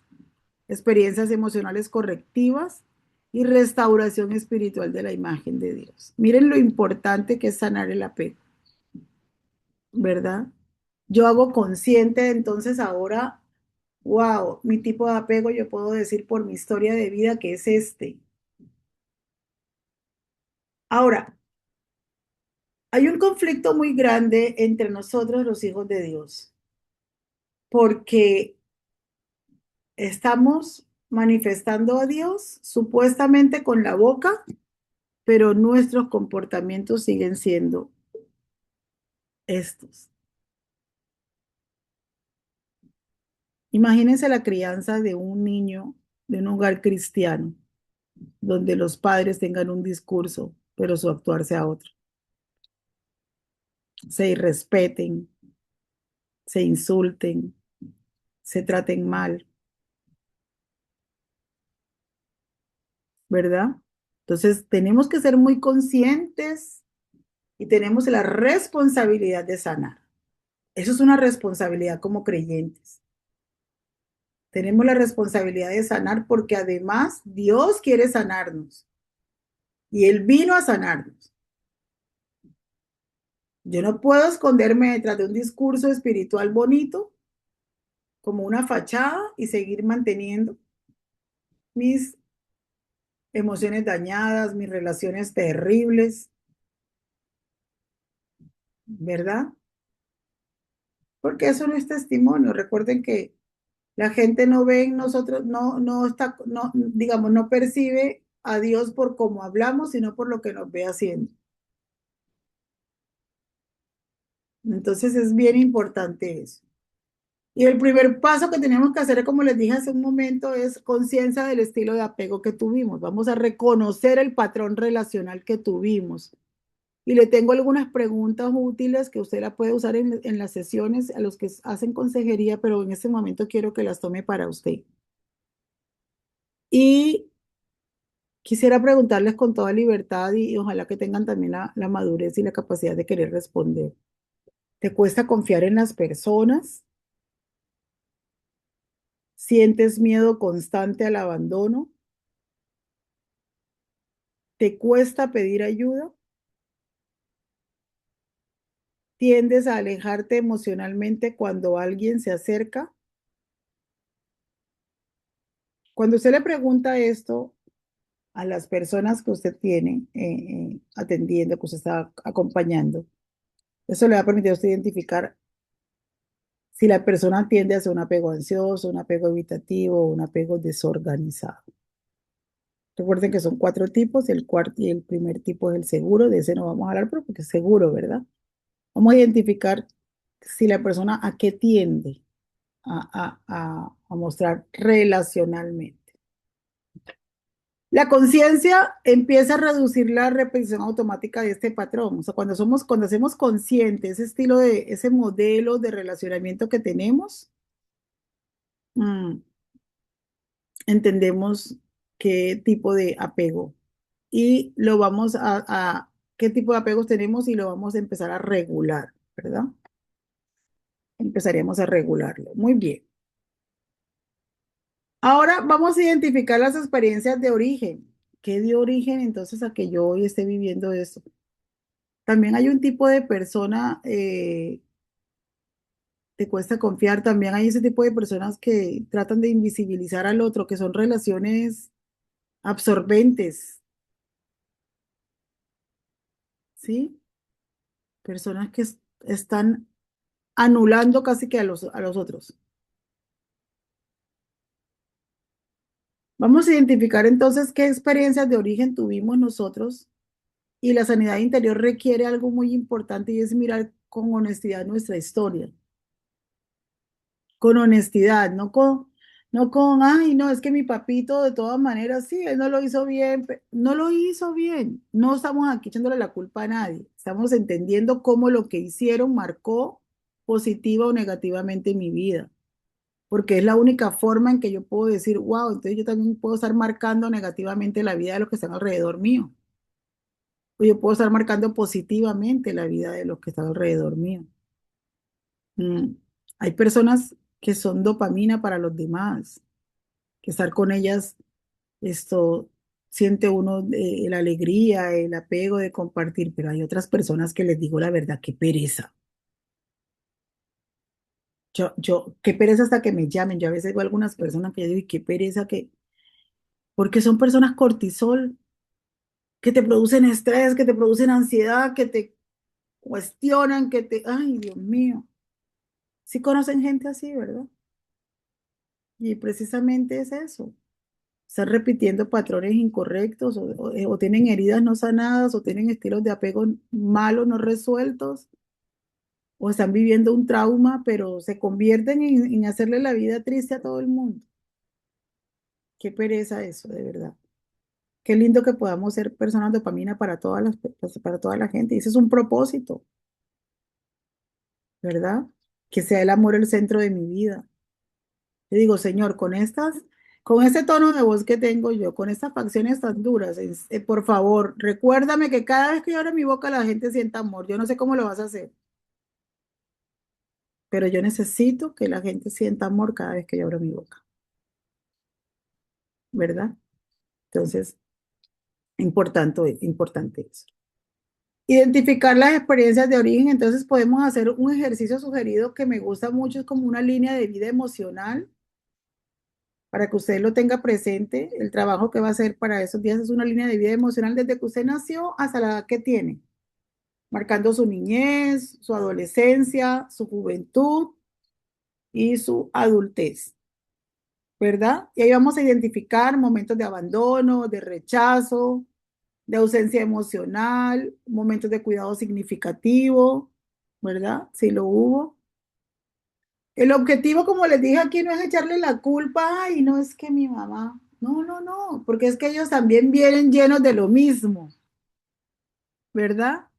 experiencias emocionales correctivas y restauración espiritual de la imagen de Dios. Miren lo importante que es sanar el apego, ¿verdad? Yo hago consciente, entonces ahora, wow, mi tipo de apego, yo puedo decir por mi historia de vida que es este. Ahora, hay un conflicto muy grande entre nosotros, los hijos de Dios, porque estamos manifestando a Dios supuestamente con la boca, pero nuestros comportamientos siguen siendo estos. Imagínense la crianza de un niño de un hogar cristiano, donde los padres tengan un discurso, pero su actuar sea otro. Se irrespeten, se insulten, se traten mal, ¿verdad? Entonces, tenemos que ser muy conscientes y tenemos la responsabilidad de sanar. Eso es una responsabilidad como creyentes. Tenemos la responsabilidad de sanar porque además Dios quiere sanarnos y Él vino a sanarnos. Yo no puedo esconderme detrás de un discurso espiritual bonito como una fachada y seguir manteniendo mis emociones dañadas, mis relaciones terribles, ¿verdad? Porque eso no es testimonio. Recuerden que la gente no ve en nosotros, no está, no, digamos, no percibe a Dios por cómo hablamos, sino por lo que nos ve haciendo. Entonces es bien importante eso. Y el primer paso que tenemos que hacer, como les dije hace un momento, es conciencia del estilo de apego que tuvimos. Vamos a reconocer el patrón relacional que tuvimos. Y le tengo algunas preguntas útiles que usted la puede usar en las sesiones a los que hacen consejería, pero en este momento quiero que las tome para usted. Y quisiera preguntarles con toda libertad y ojalá que tengan también la madurez y la capacidad de querer responder. ¿Te cuesta confiar en las personas? ¿Sientes miedo constante al abandono? ¿Te cuesta pedir ayuda? ¿Tiendes a alejarte emocionalmente cuando alguien se acerca? Cuando usted le pregunta esto a las personas que usted tiene atendiendo, que usted está acompañando, eso le va a permitir a usted identificar si la persona tiende a ser un apego ansioso, un apego evitativo o un apego desorganizado. Recuerden que son cuatro tipos, el cuarto y el primer tipo es el seguro, de ese no vamos a hablar pero porque es seguro, ¿verdad? Vamos a identificar si la persona a qué tiende a mostrar relacionalmente. La conciencia empieza a reducir la repetición automática de este patrón. O sea, cuando hacemos consciente ese estilo de, ese modelo de relacionamiento que tenemos, mm, entendemos qué tipo de apego y lo vamos qué tipo de apegos tenemos y lo vamos a empezar a regular, ¿verdad? Empezaríamos a regularlo. Muy bien. Ahora vamos a identificar las experiencias de origen. ¿Qué dio origen entonces a que yo hoy esté viviendo esto? También hay un tipo de persona, te cuesta confiar, también hay ese tipo de personas que tratan de invisibilizar al otro, que son relaciones absorbentes, ¿sí? Personas que están anulando casi que a los otros. Vamos a identificar entonces qué experiencias de origen tuvimos nosotros y la sanidad interior requiere algo muy importante y es mirar con honestidad nuestra historia, con honestidad, no con, ay, no, es que mi papito de todas maneras, sí, él no lo hizo bien, no lo hizo bien, no estamos aquí echándole la culpa a nadie, estamos entendiendo cómo lo que hicieron marcó positiva o negativamente mi vida. Porque es la única forma en que yo puedo decir, wow, entonces yo también puedo estar marcando negativamente la vida de los que están alrededor mío, o yo puedo estar marcando positivamente la vida de los que están alrededor mío. Mm. Hay personas que son dopamina para los demás, que estar con ellas, esto siente uno la alegría, el apego de compartir, pero hay otras personas que les digo la verdad, qué pereza. Qué pereza hasta que me llamen. Yo a veces veo algunas personas que yo digo, "Y qué pereza que, porque son personas cortisol, que te producen estrés, que te producen ansiedad, que te cuestionan, ay, Dios mío. Sí conocen gente así, ¿verdad? Y precisamente es eso. Están repitiendo patrones incorrectos o tienen heridas no sanadas o tienen estilos de apego malos no resueltos o están viviendo un trauma, pero se convierten en hacerle la vida triste a todo el mundo. Qué pereza eso, de verdad. Qué lindo que podamos ser personas dopamina para para toda la gente. Y ese es un propósito, ¿verdad? Que sea el amor el centro de mi vida. Te digo, Señor, con este tono de voz que tengo yo, con estas facciones tan duras, por favor, recuérdame que cada vez que yo abro mi boca la gente sienta amor. Yo no sé cómo lo vas a hacer, pero yo necesito que la gente sienta amor cada vez que yo abro mi boca, ¿verdad? Entonces, importante eso. Identificar las experiencias de origen, entonces podemos hacer un ejercicio sugerido que me gusta mucho, es como una línea de vida emocional para que usted lo tenga presente. El trabajo que va a hacer para esos días es una línea de vida emocional desde que usted nació hasta la edad que tiene. marcando su niñez, su adolescencia, su juventud y su adultez, ¿verdad? Y ahí vamos a identificar momentos de abandono, de rechazo, de ausencia emocional, momentos de cuidado significativo, ¿verdad? Si lo hubo. El objetivo, como les dije aquí, no es echarle la culpa, ay, no es que mi mamá, no, no, no, porque es que ellos también vienen llenos de lo mismo, ¿verdad?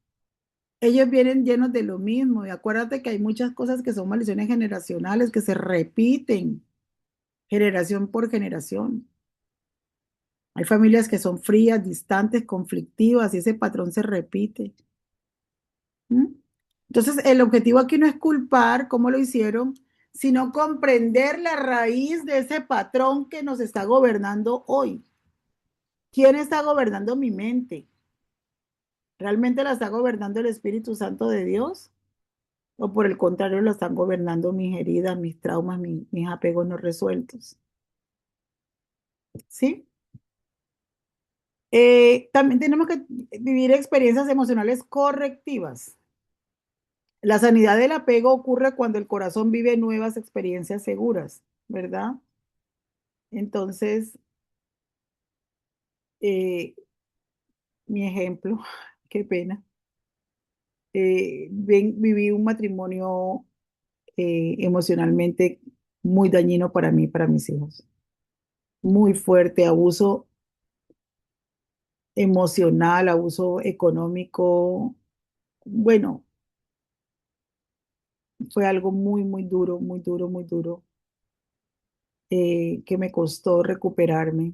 Ellos vienen llenos de lo mismo y acuérdate que hay muchas cosas que son maldiciones generacionales que se repiten generación por generación. Hay familias que son frías, distantes, conflictivas y ese patrón se repite. ¿Mm? Entonces, el objetivo aquí no es culpar cómo lo hicieron, sino comprender la raíz de ese patrón que nos está gobernando hoy. ¿Quién está gobernando mi mente? ¿Realmente la está gobernando el Espíritu Santo de Dios? ¿O por el contrario, la están gobernando mis heridas, mis traumas, mis apegos no resueltos? ¿Sí? También tenemos que vivir experiencias emocionales correctivas. La sanidad del apego ocurre cuando el corazón vive nuevas experiencias seguras, ¿verdad? Entonces, eh, mi ejemplo, qué pena, viví un matrimonio emocionalmente muy dañino para mí, para mis hijos. Muy fuerte, abuso emocional, abuso económico. Bueno, fue algo muy, muy duro, muy duro, muy duro, que me costó recuperarme.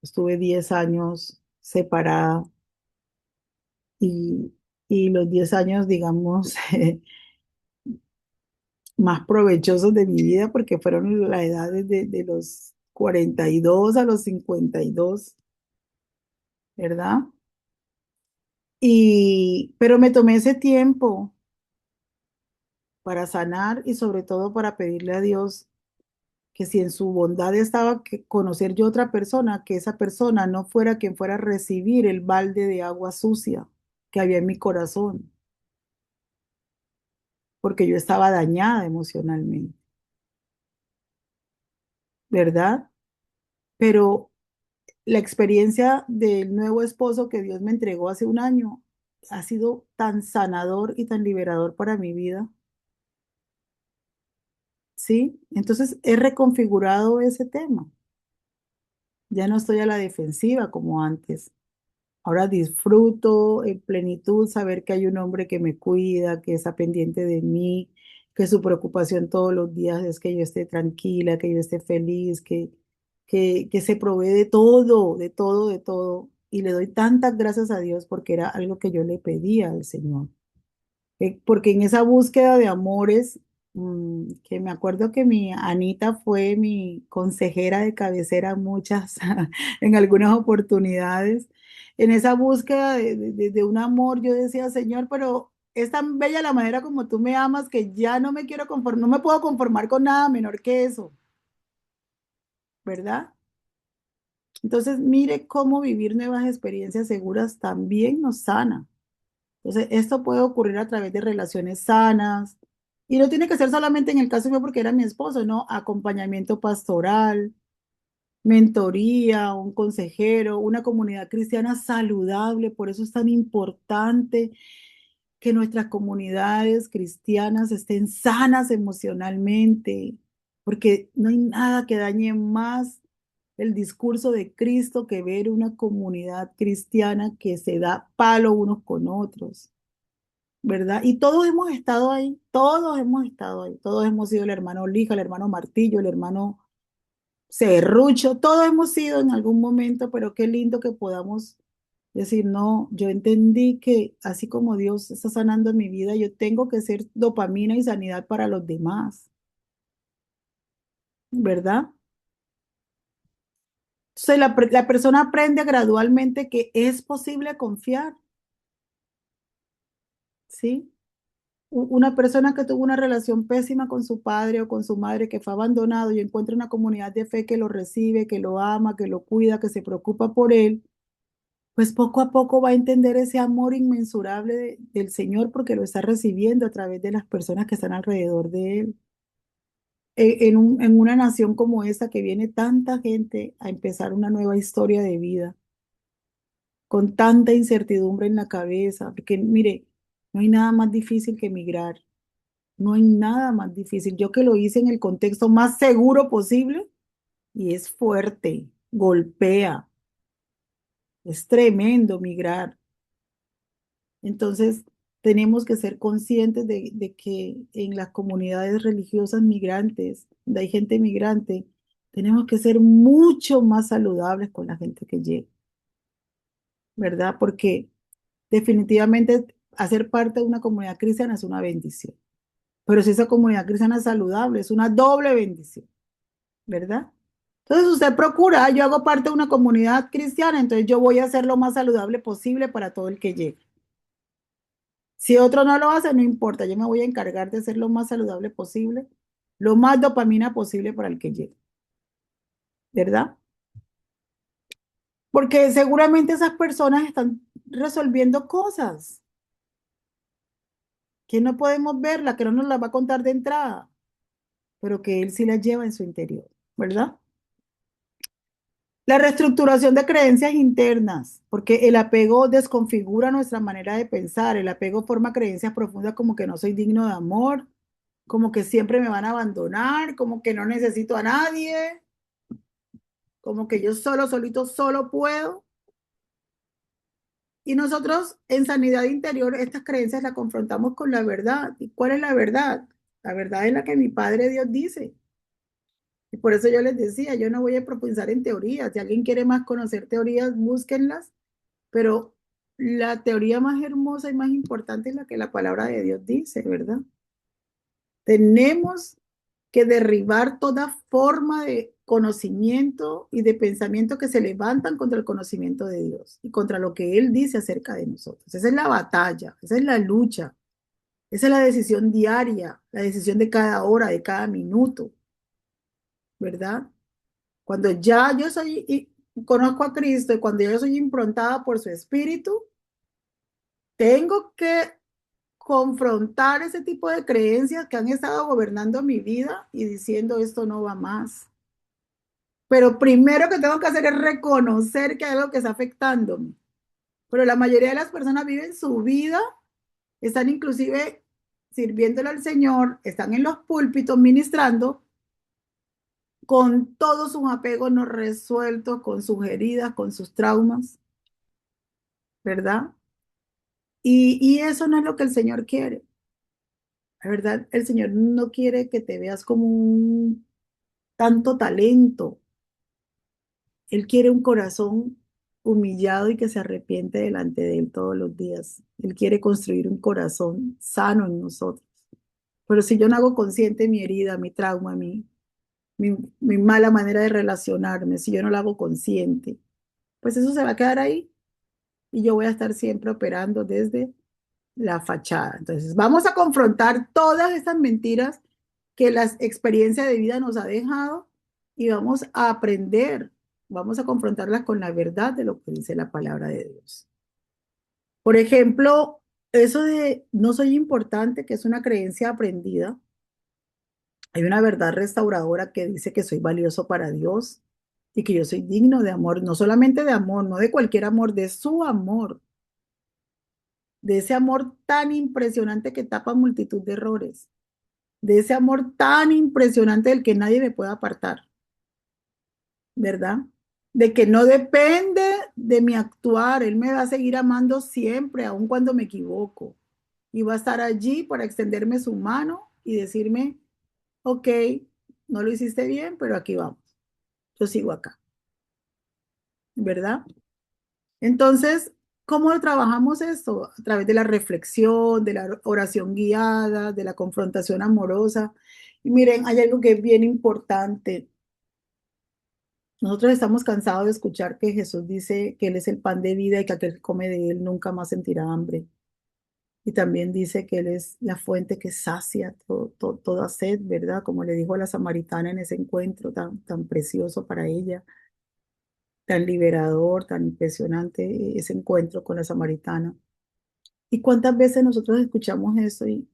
Estuve 10 años separada y, y los 10 años, digamos, más provechosos de mi vida porque fueron la edad de los 42 a los 52, ¿verdad? Pero me tomé ese tiempo para sanar y sobre todo para pedirle a Dios que si en su bondad estaba que conocer yo otra persona, que esa persona no fuera quien fuera a recibir el balde de agua sucia que había en mi corazón, porque yo estaba dañada emocionalmente, ¿verdad? Pero la experiencia del nuevo esposo que Dios me entregó hace un año ha sido tan sanador y tan liberador para mi vida, ¿sí? Entonces he reconfigurado ese tema. Ya no estoy a la defensiva como antes. Ahora disfruto en plenitud saber que hay un hombre que me cuida, que está pendiente de mí, que su preocupación todos los días es que yo esté tranquila, que yo esté feliz, que se provee de todo, de todo, de todo. Y le doy tantas gracias a Dios porque era algo que yo le pedía al Señor. Porque en esa búsqueda de amores, que me acuerdo que mi Anita fue mi consejera de cabecera muchas, en algunas oportunidades, en esa búsqueda de un amor, yo decía, Señor, pero es tan bella la manera como tú me amas que ya no me quiero conformar, no me puedo conformar con nada menor que eso, ¿verdad? Entonces, mire cómo vivir nuevas experiencias seguras también nos sana. Entonces, esto puede ocurrir a través de relaciones sanas y no tiene que ser solamente en el caso mío porque era mi esposo, no, acompañamiento pastoral, mentoría, un consejero, una comunidad cristiana saludable. Por eso es tan importante que nuestras comunidades cristianas estén sanas emocionalmente, porque no hay nada que dañe más el discurso de Cristo que ver una comunidad cristiana que se da palo unos con otros, ¿verdad? Y todos hemos estado ahí, todos hemos estado ahí, todos hemos sido el hermano Lija, el hermano Martillo, el hermano Serrucho, todos hemos sido en algún momento, pero qué lindo que podamos decir, no, yo entendí que así como Dios está sanando mi vida, yo tengo que ser dopamina y sanidad para los demás, ¿verdad? Entonces la persona aprende gradualmente que es posible confiar, ¿sí? Una persona que tuvo una relación pésima con su padre o con su madre, que fue abandonado y encuentra una comunidad de fe que lo recibe, que lo ama, que lo cuida, que se preocupa por él, pues poco a poco va a entender ese amor inmensurable del Señor porque lo está recibiendo a través de las personas que están alrededor de Él. En una nación como esta que viene tanta gente a empezar una nueva historia de vida, con tanta incertidumbre en la cabeza, porque mire, no hay nada más difícil que emigrar, no hay nada más difícil. Yo que lo hice en el contexto más seguro posible y es fuerte, golpea, es tremendo migrar. Entonces, tenemos que ser conscientes de que en las comunidades religiosas migrantes, donde hay gente migrante, tenemos que ser mucho más saludables con la gente que llega, ¿verdad? Porque definitivamente hacer parte de una comunidad cristiana es una bendición. Pero si esa comunidad cristiana es saludable, es una doble bendición, ¿verdad? Entonces usted procura, yo hago parte de una comunidad cristiana, entonces yo voy a hacer lo más saludable posible para todo el que llegue. Si otro no lo hace, no importa, yo me voy a encargar de ser lo más saludable posible, lo más dopamina posible para el que llegue, ¿verdad? Porque seguramente esas personas están resolviendo cosas que no podemos ver, la que no nos las va a contar de entrada, pero que él sí las lleva en su interior, ¿verdad? La reestructuración de creencias internas, porque el apego desconfigura nuestra manera de pensar, el apego forma creencias profundas como que no soy digno de amor, como que siempre me van a abandonar, como que no necesito a nadie, como que yo solo, solito, solo puedo. Y nosotros en sanidad interior estas creencias las confrontamos con la verdad. ¿Y cuál es la verdad? La verdad es la que mi Padre Dios dice. Y por eso yo les decía, yo no voy a profundizar en teorías. Si alguien quiere más conocer teorías, búsquenlas. Pero la teoría más hermosa y más importante es la que la palabra de Dios dice, ¿verdad? Tenemos que derribar toda forma de conocimiento y de pensamiento que se levantan contra el conocimiento de Dios y contra lo que Él dice acerca de nosotros. Esa es la batalla, esa es la lucha, esa es la decisión diaria, la decisión de cada hora, de cada minuto, ¿verdad? Cuando ya yo soy, y conozco a Cristo y cuando yo soy improntada por su Espíritu, tengo que confrontar ese tipo de creencias que han estado gobernando mi vida y diciendo esto no va más. Pero primero que tengo que hacer es reconocer que hay algo que está afectándome. Pero la mayoría de las personas viven su vida, están inclusive sirviéndole al Señor, están en los púlpitos ministrando con todos sus apegos no resueltos, con sus heridas, con sus traumas, ¿verdad? Y eso no es lo que el Señor quiere. La verdad, el Señor no quiere que te veas como un tanto talento. Él quiere un corazón humillado y que se arrepiente delante de Él todos los días. Él quiere construir un corazón sano en nosotros. Pero si yo no hago consciente mi herida, mi trauma, mi, mi mala manera de relacionarme, si yo no lo hago consciente, pues eso se va a quedar ahí y yo voy a estar siempre operando desde la fachada. Entonces, vamos a confrontar todas estas mentiras que la experiencia de vida nos ha dejado y vamos a aprender, vamos a confrontarlas con la verdad de lo que dice la palabra de Dios. Por ejemplo, eso de no soy importante, que es una creencia aprendida. Hay una verdad restauradora que dice que soy valioso para Dios y que yo soy digno de amor, no solamente de amor, no de cualquier amor, de su amor, de ese amor tan impresionante que tapa multitud de errores, de ese amor tan impresionante del que nadie me puede apartar, ¿verdad? De que no depende de mi actuar, Él me va a seguir amando siempre, aun cuando me equivoco, y va a estar allí para extenderme su mano y decirme, ok, no lo hiciste bien, pero aquí vamos, yo sigo acá, ¿verdad? Entonces, ¿cómo trabajamos esto? A través de la reflexión, de la oración guiada, de la confrontación amorosa. Y miren, hay algo que es bien importante. Nosotros estamos cansados de escuchar que Jesús dice que Él es el pan de vida y que aquel que come de Él nunca más sentirá hambre. Y también dice que Él es la fuente que sacia toda sed, ¿verdad? Como le dijo a la samaritana en ese encuentro tan precioso para ella. tan liberador, tan impresionante ese encuentro con la samaritana. ¿Y cuántas veces nosotros escuchamos eso y,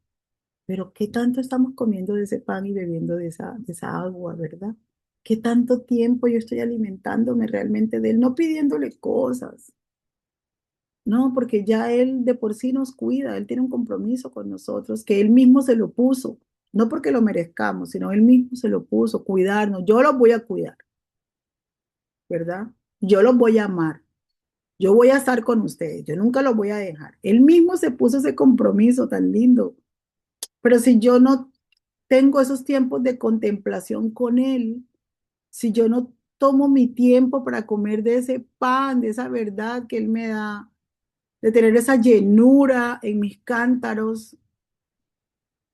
pero qué tanto estamos comiendo de ese pan y bebiendo de esa agua, ¿verdad? ¿Qué tanto tiempo yo estoy alimentándome realmente de él, no pidiéndole cosas? No, porque ya Él de por sí nos cuida, Él tiene un compromiso con nosotros, que Él mismo se lo puso, no porque lo merezcamos, sino Él mismo se lo puso, cuidarnos. Yo los voy a cuidar, ¿verdad? Yo los voy a amar, yo voy a estar con ustedes, yo nunca los voy a dejar. Él mismo se puso ese compromiso tan lindo, pero si yo no tengo esos tiempos de contemplación con Él, si yo no tomo mi tiempo para comer de ese pan, de esa verdad que Él me da, de tener esa llenura en mis cántaros,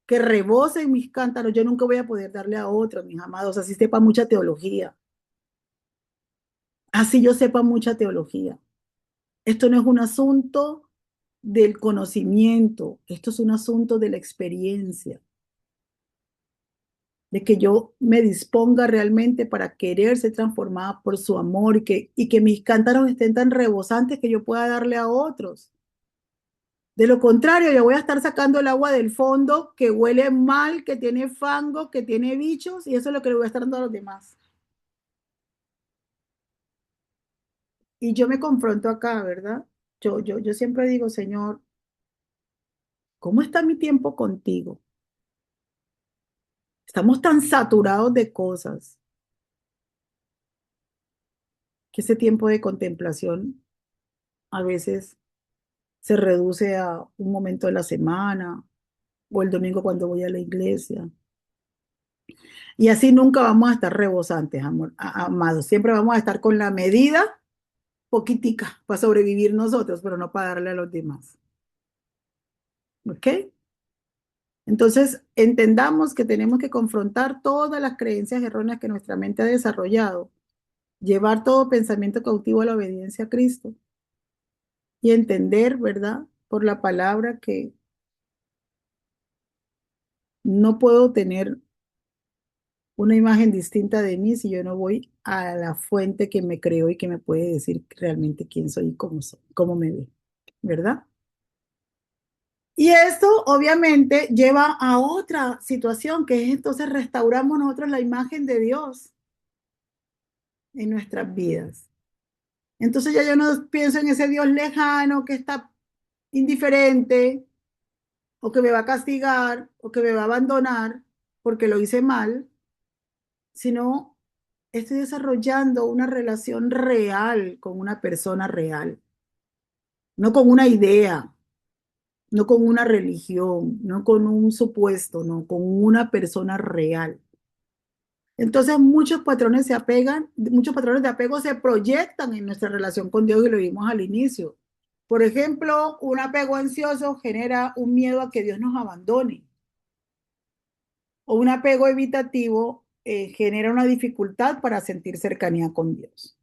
que rebose en mis cántaros, yo nunca voy a poder darle a otros, mis amados, así sepa mucha teología, así yo sepa mucha teología. Esto no es un asunto del conocimiento, esto es un asunto de la experiencia, de que yo me disponga realmente para querer ser transformada por su amor y que mis cántaros estén tan rebosantes que yo pueda darle a otros. De lo contrario, yo voy a estar sacando el agua del fondo que huele mal, que tiene fango, que tiene bichos, y eso es lo que le voy a estar dando a los demás. Y yo me confronto acá, ¿verdad? Yo siempre digo, Señor, ¿cómo está mi tiempo contigo? Estamos tan saturados de cosas que ese tiempo de contemplación a veces se reduce a un momento de la semana o el domingo cuando voy a la iglesia. Y así nunca vamos a estar rebosantes, amor, amados. Siempre vamos a estar con la medida poquitica para sobrevivir nosotros, pero no para darle a los demás. ¿Ok? Entonces, entendamos que tenemos que confrontar todas las creencias erróneas que nuestra mente ha desarrollado, llevar todo pensamiento cautivo a la obediencia a Cristo y entender, ¿verdad? Por la palabra que no puedo tener una imagen distinta de mí si yo no voy a la fuente que me creó y que me puede decir realmente quién soy y cómo soy, cómo me ve, ¿verdad? Y esto obviamente lleva a otra situación, que es entonces restauramos nosotros la imagen de Dios en nuestras vidas. Entonces ya yo no pienso en ese Dios lejano que está indiferente o que me va a castigar o que me va a abandonar porque lo hice mal, sino estoy desarrollando una relación real con una persona real, no con una idea, no con una religión, no con un supuesto, no, con una persona real. Entonces muchos patrones se apegan, muchos patrones de apego se proyectan en nuestra relación con Dios y lo vimos al inicio. Por ejemplo, un apego ansioso genera un miedo a que Dios nos abandone o un apego evitativo genera una dificultad para sentir cercanía con Dios.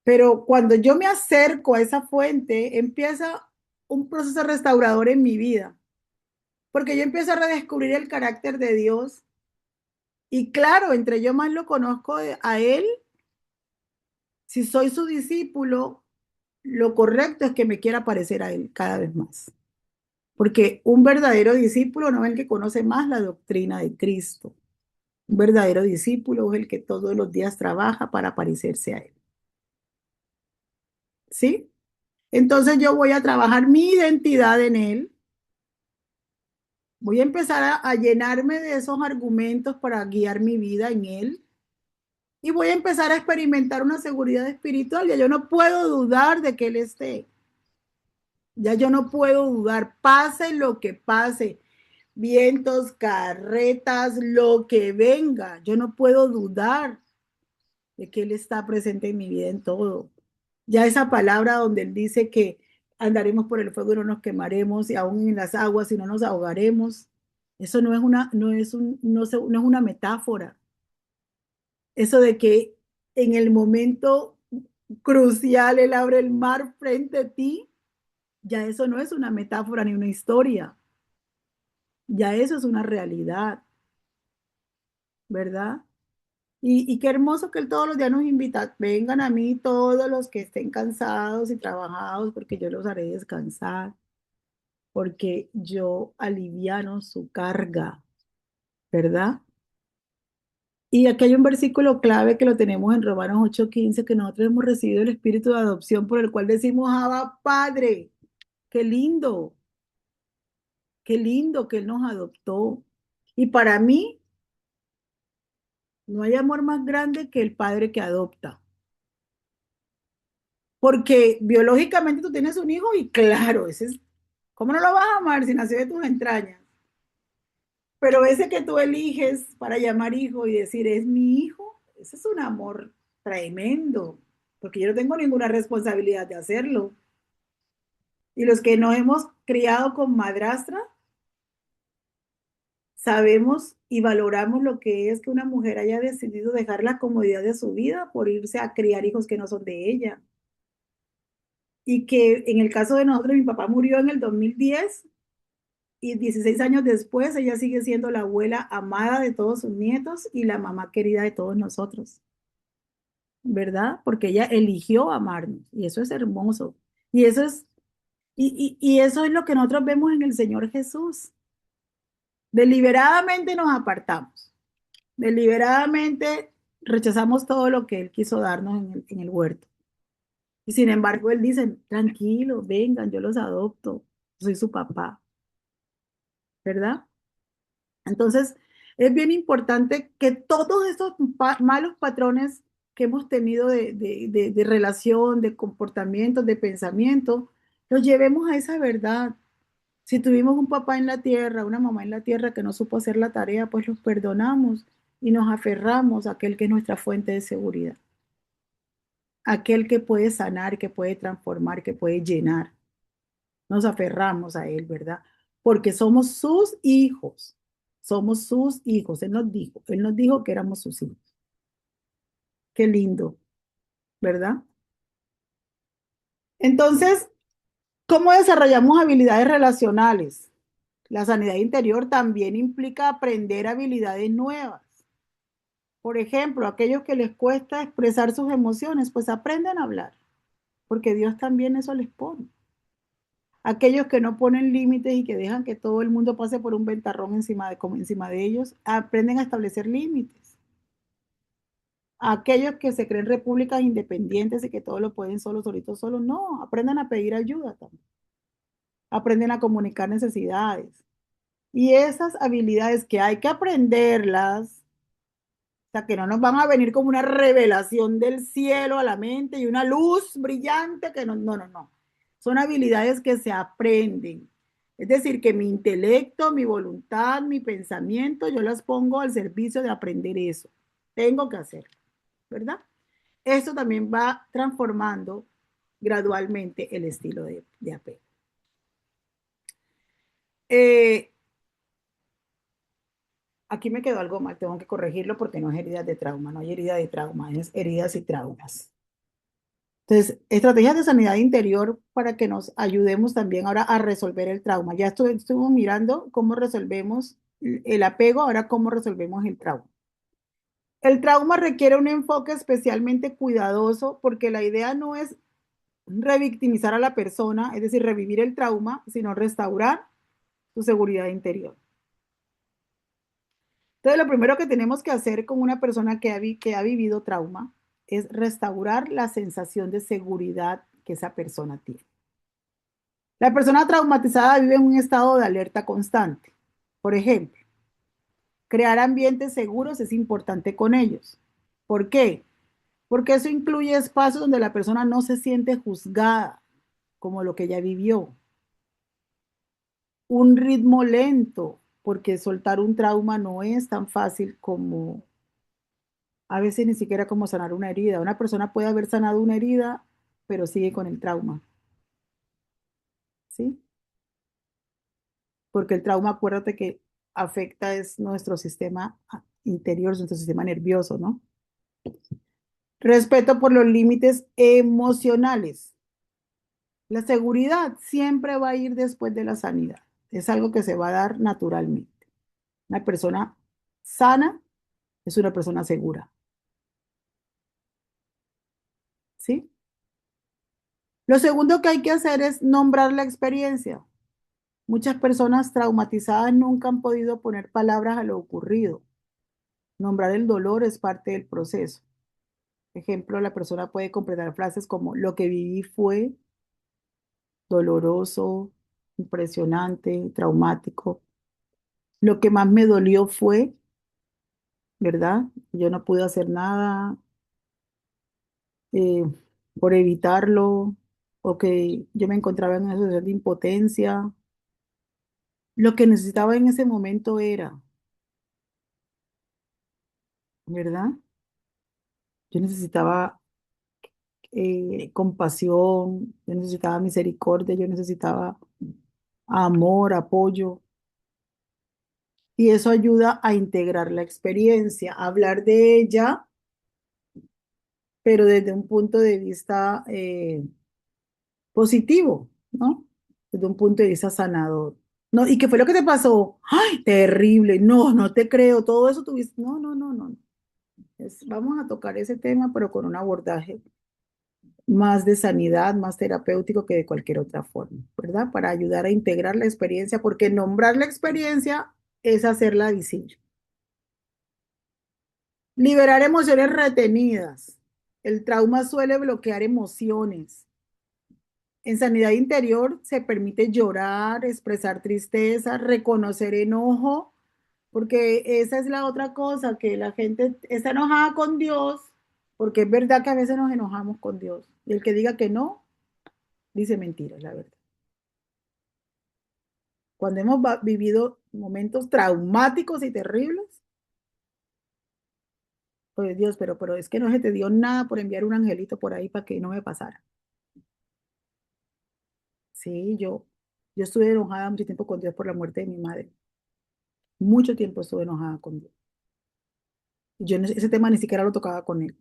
Pero cuando yo me acerco a esa fuente, empieza un proceso restaurador en mi vida, porque yo empiezo a redescubrir el carácter de Dios y claro, entre yo más lo conozco a Él, si soy su discípulo, lo correcto es que me quiera parecer a Él cada vez más. Porque un verdadero discípulo no es el que conoce más la doctrina de Cristo. Un verdadero discípulo es el que todos los días trabaja para parecerse a Él. ¿Sí? Entonces yo voy a trabajar mi identidad en Él. Voy a empezar a llenarme de esos argumentos para guiar mi vida en Él. Y voy a empezar a experimentar una seguridad espiritual. Ya yo no puedo dudar de que Él esté. Ya yo no puedo dudar, pase lo que pase, vientos, carretas, lo que venga. Yo no puedo dudar de que Él está presente en mi vida en todo. Ya esa palabra donde Él dice que andaremos por el fuego y no nos quemaremos, y aún en las aguas y no nos ahogaremos. Eso no es no es una metáfora. Eso de que en el momento crucial Él abre el mar frente a ti, ya eso no es una metáfora ni una historia. Ya eso es una realidad, ¿verdad? Y qué hermoso que Él todos los días nos invita, vengan a mí todos los que estén cansados y trabajados, porque yo los haré descansar, porque yo aliviano su carga, ¿verdad? Y aquí hay un versículo clave que lo tenemos en Romanos 8:15, que nosotros hemos recibido el espíritu de adopción por el cual decimos, Abba, Padre, qué lindo, qué lindo que Él nos adoptó. Y para mí, no hay amor más grande que el padre que adopta. Porque biológicamente tú tienes un hijo y claro, ese es, ¿cómo no lo vas a amar si nació de tus entrañas? Pero ese que tú eliges para llamar hijo y decir, es mi hijo, ese es un amor tremendo, porque yo no tengo ninguna responsabilidad de hacerlo. Y los que nos hemos criado con madrastra, sabemos y valoramos lo que es que una mujer haya decidido dejar la comodidad de su vida por irse a criar hijos que no son de ella. Y que en el caso de nosotros, mi papá murió en el 2010 y 16 años después ella sigue siendo la abuela amada de todos sus nietos y la mamá querida de todos nosotros, ¿verdad? Porque ella eligió amarnos y eso es hermoso. Y eso es, y eso es lo que nosotros vemos en el Señor Jesús. Deliberadamente nos apartamos, deliberadamente rechazamos todo lo que Él quiso darnos en el huerto. Y sin embargo, Él dice, tranquilo, vengan, yo los adopto, soy su papá, ¿verdad? Entonces, es bien importante que todos esos malos patrones que hemos tenido de relación, de comportamiento, de pensamiento, los llevemos a esa verdad. Si tuvimos un papá en la tierra, una mamá en la tierra que no supo hacer la tarea, pues los perdonamos y nos aferramos a aquel que es nuestra fuente de seguridad, aquel que puede sanar, que puede transformar, que puede llenar. Nos aferramos a Él, ¿verdad? Porque somos sus hijos, Él nos dijo que éramos sus hijos. Qué lindo, ¿verdad? Entonces, ¿cómo desarrollamos habilidades relacionales? La sanidad interior también implica aprender habilidades nuevas. Por ejemplo, aquellos que les cuesta expresar sus emociones, pues aprenden a hablar, porque Dios también eso les pone. Aquellos que no ponen límites y que dejan que todo el mundo pase por un ventarrón como encima de ellos, aprenden a establecer límites. Aquellos que se creen repúblicas independientes y que todo lo pueden solos, solitos, solos, no, aprendan a pedir ayuda también. Aprenden a comunicar necesidades. Y esas habilidades que hay que aprenderlas, o sea, que no nos van a venir como una revelación del cielo a la mente y una luz brillante que no, no, no, no. Son habilidades que se aprenden. Es decir, que mi intelecto, mi voluntad, mi pensamiento, yo las pongo al servicio de aprender eso. Tengo que hacerlo, ¿verdad? Esto también va transformando gradualmente el estilo de apego. Eh, Aquí me quedó algo mal, tengo que corregirlo porque no es heridas de trauma, no hay herida de trauma, es heridas y traumas. Entonces, estrategias de sanidad interior para que nos ayudemos también ahora a resolver el trauma. Ya estuvimos mirando cómo resolvemos el apego, ahora cómo resolvemos el trauma. El trauma requiere un enfoque especialmente cuidadoso porque la idea no es revictimizar a la persona, es decir, revivir el trauma, sino restaurar su seguridad interior. Entonces, lo primero que tenemos que hacer con una persona que ha vivido trauma es restaurar la sensación de seguridad que esa persona tiene. La persona traumatizada vive en un estado de alerta constante. Por ejemplo, crear ambientes seguros es importante con ellos. ¿Por qué? Porque eso incluye espacios donde la persona no se siente juzgada, como lo que ella vivió. Un ritmo lento, porque soltar un trauma no es tan fácil como a veces ni siquiera como sanar una herida. Una persona puede haber sanado una herida, pero sigue con el trauma, ¿sí? Porque el trauma, acuérdate que afecta es nuestro sistema interior, nuestro sistema nervioso, ¿no? Respeto por los límites emocionales. La seguridad siempre va a ir después de la sanidad. Es algo que se va a dar naturalmente. Una persona sana es una persona segura. ¿sí? Lo segundo que hay que hacer es nombrar la experiencia. Muchas personas traumatizadas nunca han podido poner palabras a lo ocurrido. Nombrar el dolor es parte del proceso. Ejemplo, la persona puede completar frases como lo que viví fue doloroso, impresionante, traumático. Lo que más me dolió fue, ¿verdad? Yo no pude hacer nada eh, por evitarlo o que yo me encontraba en una situación de impotencia. Lo que necesitaba en ese momento era, ¿verdad? Yo necesitaba compasión, yo necesitaba misericordia, yo necesitaba amor, apoyo. Y eso ayuda a integrar la experiencia, a hablar de ella, pero desde un punto de vista positivo, ¿no? Desde un punto de vista sanador. No, ¿y qué fue lo que te pasó? ¡Ay, terrible! No, no te creo, todo eso tuviste. No, no, no, no. Vamos a tocar ese tema, pero con un abordaje más de sanidad, más terapéutico que de cualquier otra forma, ¿verdad? Para ayudar a integrar la experiencia, porque nombrar la experiencia es hacerla visible. Liberar emociones retenidas. El trauma suele bloquear emociones. En sanidad interior se permite llorar, expresar tristeza, reconocer enojo, porque esa es la otra cosa, que la gente está enojada con Dios, porque es verdad que a veces nos enojamos con Dios. Y el que diga que no, dice mentiras, la verdad. Cuando hemos vivido momentos traumáticos y terribles, pues Dios, pero es que no se te dio nada por enviar un angelito por ahí para que no me pasara. Sí, yo estuve enojada mucho tiempo con Dios por la muerte de mi madre. Mucho tiempo estuve enojada con Dios. Yo ese tema ni siquiera lo tocaba con él.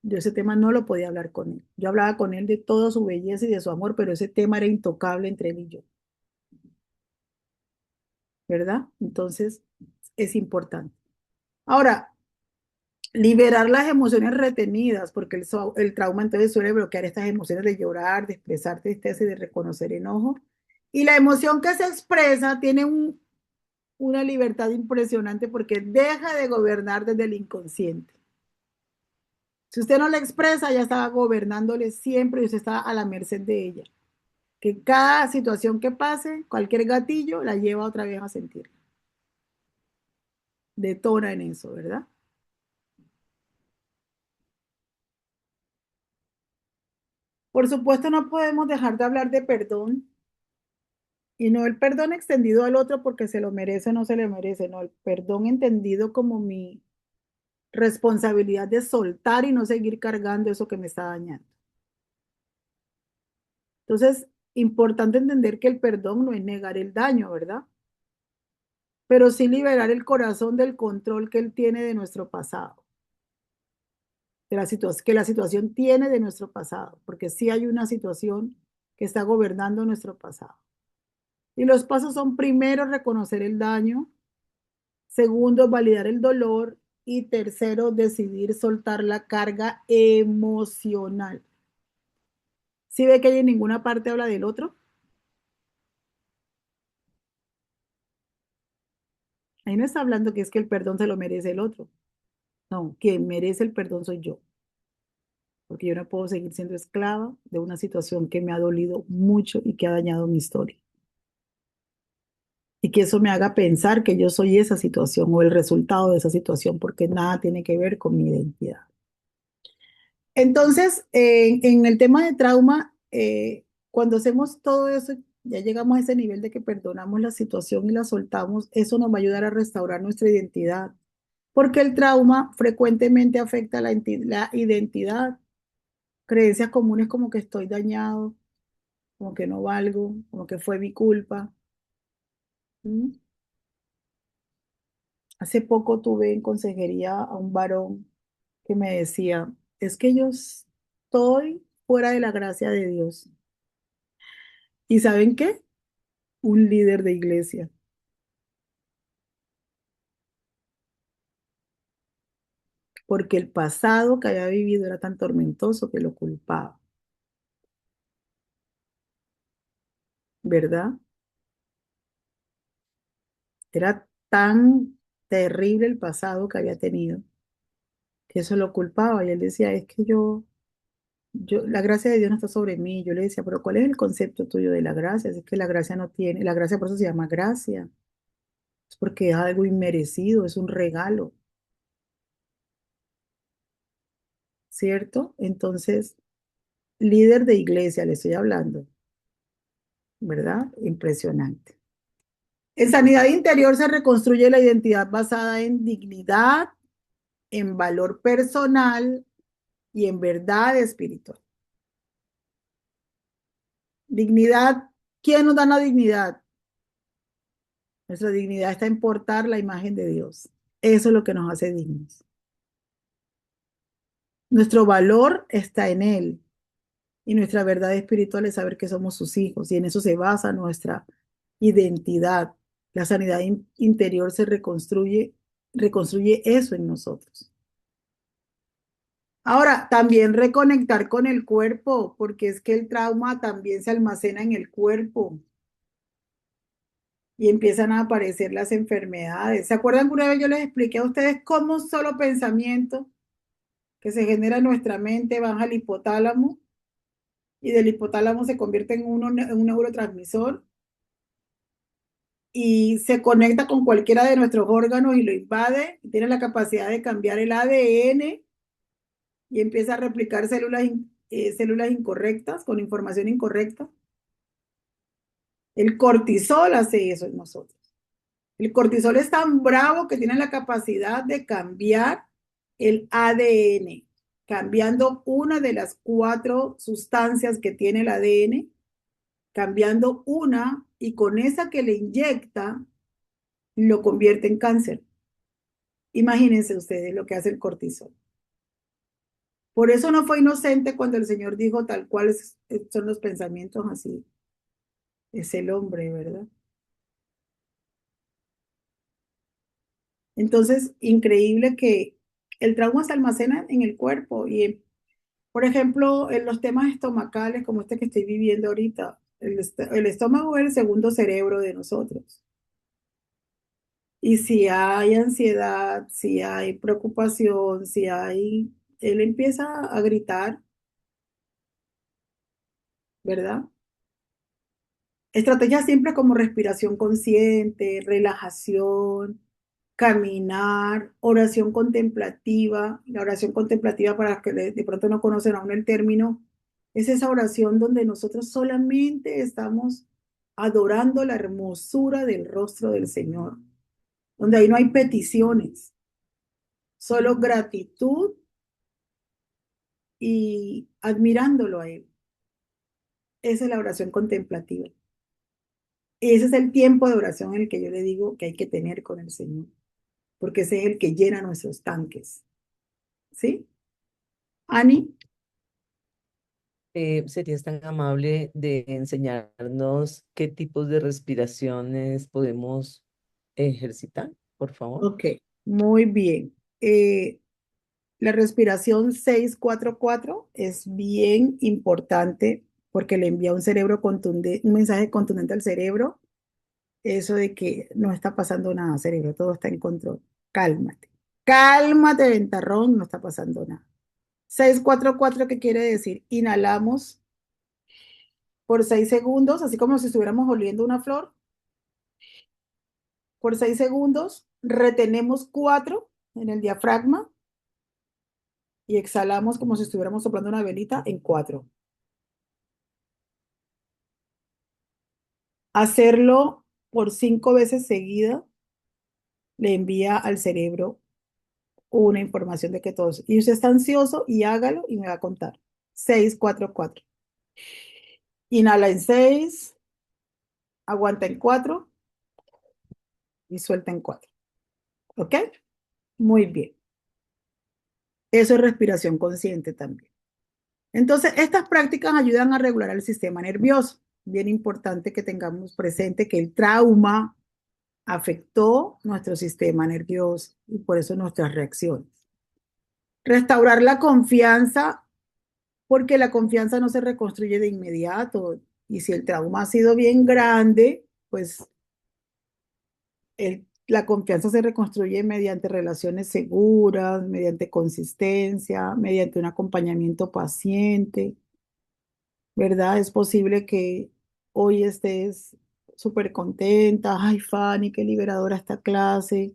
Yo ese tema no lo podía hablar con él. Yo hablaba con él de toda su belleza y de su amor, pero ese tema era intocable entre él y yo, ¿verdad? Entonces, es importante. Ahora, liberar las emociones retenidas, porque el trauma entonces suele bloquear estas emociones de llorar, de expresar tristeza y de reconocer enojo. Y la emoción que se expresa tiene una libertad impresionante porque deja de gobernar desde el inconsciente. Si usted no la expresa, ya está gobernándole siempre y usted está a la merced de ella. Que cada situación que pase, cualquier gatillo, la lleva otra vez a sentir. Detona en eso, ¿verdad? Por supuesto, no podemos dejar de hablar de perdón y no el perdón extendido al otro porque se lo merece o no se le merece, no, el perdón entendido como mi responsabilidad de soltar y no seguir cargando eso que me está dañando. Entonces, importante entender que el perdón no es negar el daño, ¿verdad? Pero sí liberar el corazón del control que él tiene de nuestro pasado, de la que la situación tiene de nuestro pasado, porque sí hay una situación que está gobernando nuestro pasado. Y los pasos son primero reconocer el daño, segundo validar el dolor y tercero decidir soltar la carga emocional. ¿Sí ve que en ninguna parte habla del otro? Ahí no está hablando que es que el perdón se lo merece el otro. No, quien merece el perdón soy yo, porque yo no puedo seguir siendo esclava de una situación que me ha dolido mucho y que ha dañado mi historia. Y que eso me haga pensar que yo soy esa situación o el resultado de esa situación, porque nada tiene que ver con mi identidad. Entonces, en el tema de trauma, cuando hacemos todo eso, ya llegamos a ese nivel de que perdonamos la situación y la soltamos, eso nos va a ayudar a restaurar nuestra identidad, porque el trauma frecuentemente afecta la identidad, creencias comunes como que estoy dañado, como que no valgo, como que fue mi culpa. ¿Mm? Hace poco tuve en consejería a un varón que me decía, es que yo estoy fuera de la gracia de Dios. ¿Y saben qué? Un líder de iglesia. porque el pasado que había vivido era tan tormentoso que lo culpaba, ¿verdad? Era tan terrible el pasado que había tenido que eso lo culpaba y él decía, es que la gracia de Dios no está sobre mí. Yo le decía, pero ¿cuál es el concepto tuyo de la gracia? Si es que la gracia no tiene, la gracia por eso se llama gracia, es porque es algo inmerecido, es un regalo, ¿cierto? Entonces, líder de iglesia, le estoy hablando, ¿verdad? Impresionante. En sanidad interior se reconstruye la identidad basada en dignidad, en valor personal y en verdad espiritual. Dignidad, ¿quién nos da la dignidad? Nuestra dignidad está en portar la imagen de Dios. Eso es lo que nos hace dignos. Nuestro valor está en Él y nuestra verdad espiritual es saber que somos sus hijos y en eso se basa nuestra identidad. La sanidad interior se reconstruye eso en nosotros. Ahora, también reconectar con el cuerpo, porque es que el trauma también se almacena en el cuerpo y empiezan a aparecer las enfermedades. ¿Se acuerdan que una vez yo les expliqué a ustedes cómo un solo pensamiento que se genera en nuestra mente baja al hipotálamo y del hipotálamo se convierte en un neurotransmisor y se conecta con cualquiera de nuestros órganos y lo invade, y tiene la capacidad de cambiar el ADN y empieza a replicar células incorrectas con información incorrecta? El cortisol hace eso en nosotros. El cortisol es tan bravo que tiene la capacidad de cambiar el ADN, cambiando una de las cuatro sustancias que tiene el ADN, cambiando una y con esa que le inyecta lo convierte en cáncer. Imagínense ustedes lo que hace el cortisol. Por eso no fue inocente cuando el Señor dijo tal cual son los pensamientos así. Es el hombre, ¿verdad? Entonces, increíble que el trauma se almacena en el cuerpo y, por ejemplo, en los temas estomacales como este que estoy viviendo ahorita, el estómago es el segundo cerebro de nosotros. Y si hay ansiedad, si hay preocupación, él empieza a gritar, ¿verdad? Estrategias siempre como respiración consciente, relajación, caminar, oración contemplativa. La oración contemplativa, para los que de pronto no conocen aún el término, es esa oración donde nosotros solamente estamos adorando la hermosura del rostro del Señor, donde ahí no hay peticiones, solo gratitud y admirándolo a Él. Esa es la oración contemplativa. Ese es el tiempo de oración en el que yo le digo que hay que tener con el Señor, porque ese es el que llena nuestros tanques. ¿Sí? Ani, ¿Serías tan amable de enseñarnos qué tipos de respiraciones podemos ejercitar, por favor? ok, muy bien. La respiración 644 es bien importante porque le envía un mensaje contundente al cerebro, eso de que no está pasando nada, cerebro, todo está en control. Cálmate. Cálmate, ventarrón, no está pasando nada. 644, ¿qué quiere decir? Inhalamos por 6 segundos, así como si estuviéramos oliendo una flor. Por 6 segundos, retenemos 4 en el diafragma y exhalamos como si estuviéramos soplando una velita en 4. Hacerlo por 5 veces seguida le envía al cerebro una información de que todo. Y usted está ansioso y hágalo y me va a contar. 6, 4, 4. Inhala en 6, aguanta en 4 y suelta en 4. ¿Ok? Muy bien. Eso es respiración consciente también. Entonces, estas prácticas ayudan a regular el sistema nervioso. Bien importante que tengamos presente que el trauma afectó nuestro sistema nervioso y por eso nuestras reacciones. Restaurar la confianza, porque la confianza no se reconstruye de inmediato. Y si el trauma ha sido bien grande, pues la confianza se reconstruye mediante relaciones seguras, mediante consistencia, mediante un acompañamiento paciente, ¿verdad? Es posible que hoy estés súper contenta, ay, Fanny, qué liberadora esta clase,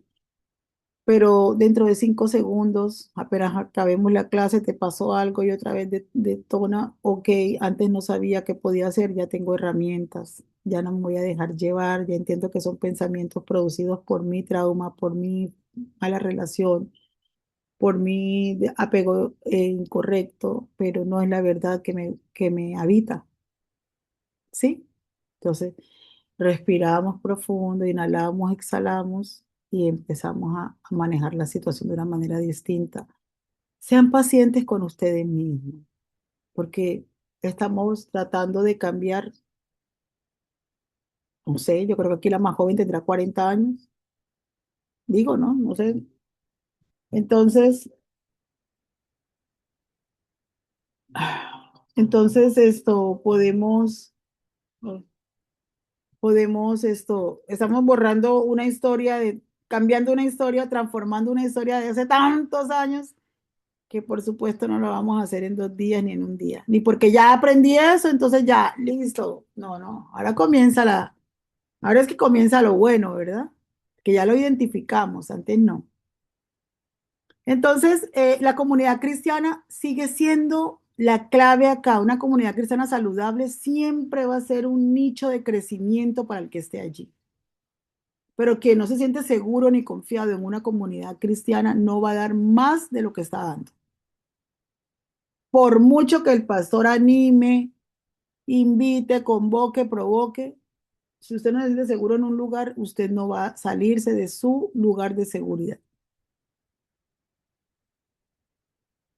pero dentro de 5 segundos, apenas acabemos la clase, te pasó algo y otra vez detona, ok, antes no sabía qué podía hacer, ya tengo herramientas, ya no me voy a dejar llevar, ya entiendo que son pensamientos producidos por mi trauma, por mi mala relación, por mi apego incorrecto, pero no es la verdad que me habita, ¿sí? Entonces, respiramos profundo, inhalamos, exhalamos y empezamos a manejar la situación de una manera distinta. Sean pacientes con ustedes mismos, porque estamos tratando de cambiar, no sé, yo creo que aquí la más joven tendrá 40 años, digo, ¿no? No sé. Entonces, entonces esto podemos estamos borrando una historia cambiando una historia, transformando una historia de hace tantos años que por supuesto no lo vamos a hacer en 2 días ni en un día, ni porque ya aprendí eso, entonces ya, listo. No, no, ahora es que comienza lo bueno, ¿verdad? Que ya lo identificamos, antes no. Entonces, la comunidad cristiana sigue siendo la clave acá. Una comunidad cristiana saludable siempre va a ser un nicho de crecimiento para el que esté allí. Pero quien no se siente seguro ni confiado en una comunidad cristiana no va a dar más de lo que está dando. Por mucho que el pastor anime, invite, convoque, provoque, si usted no se siente seguro en un lugar, usted no va a salirse de su lugar de seguridad,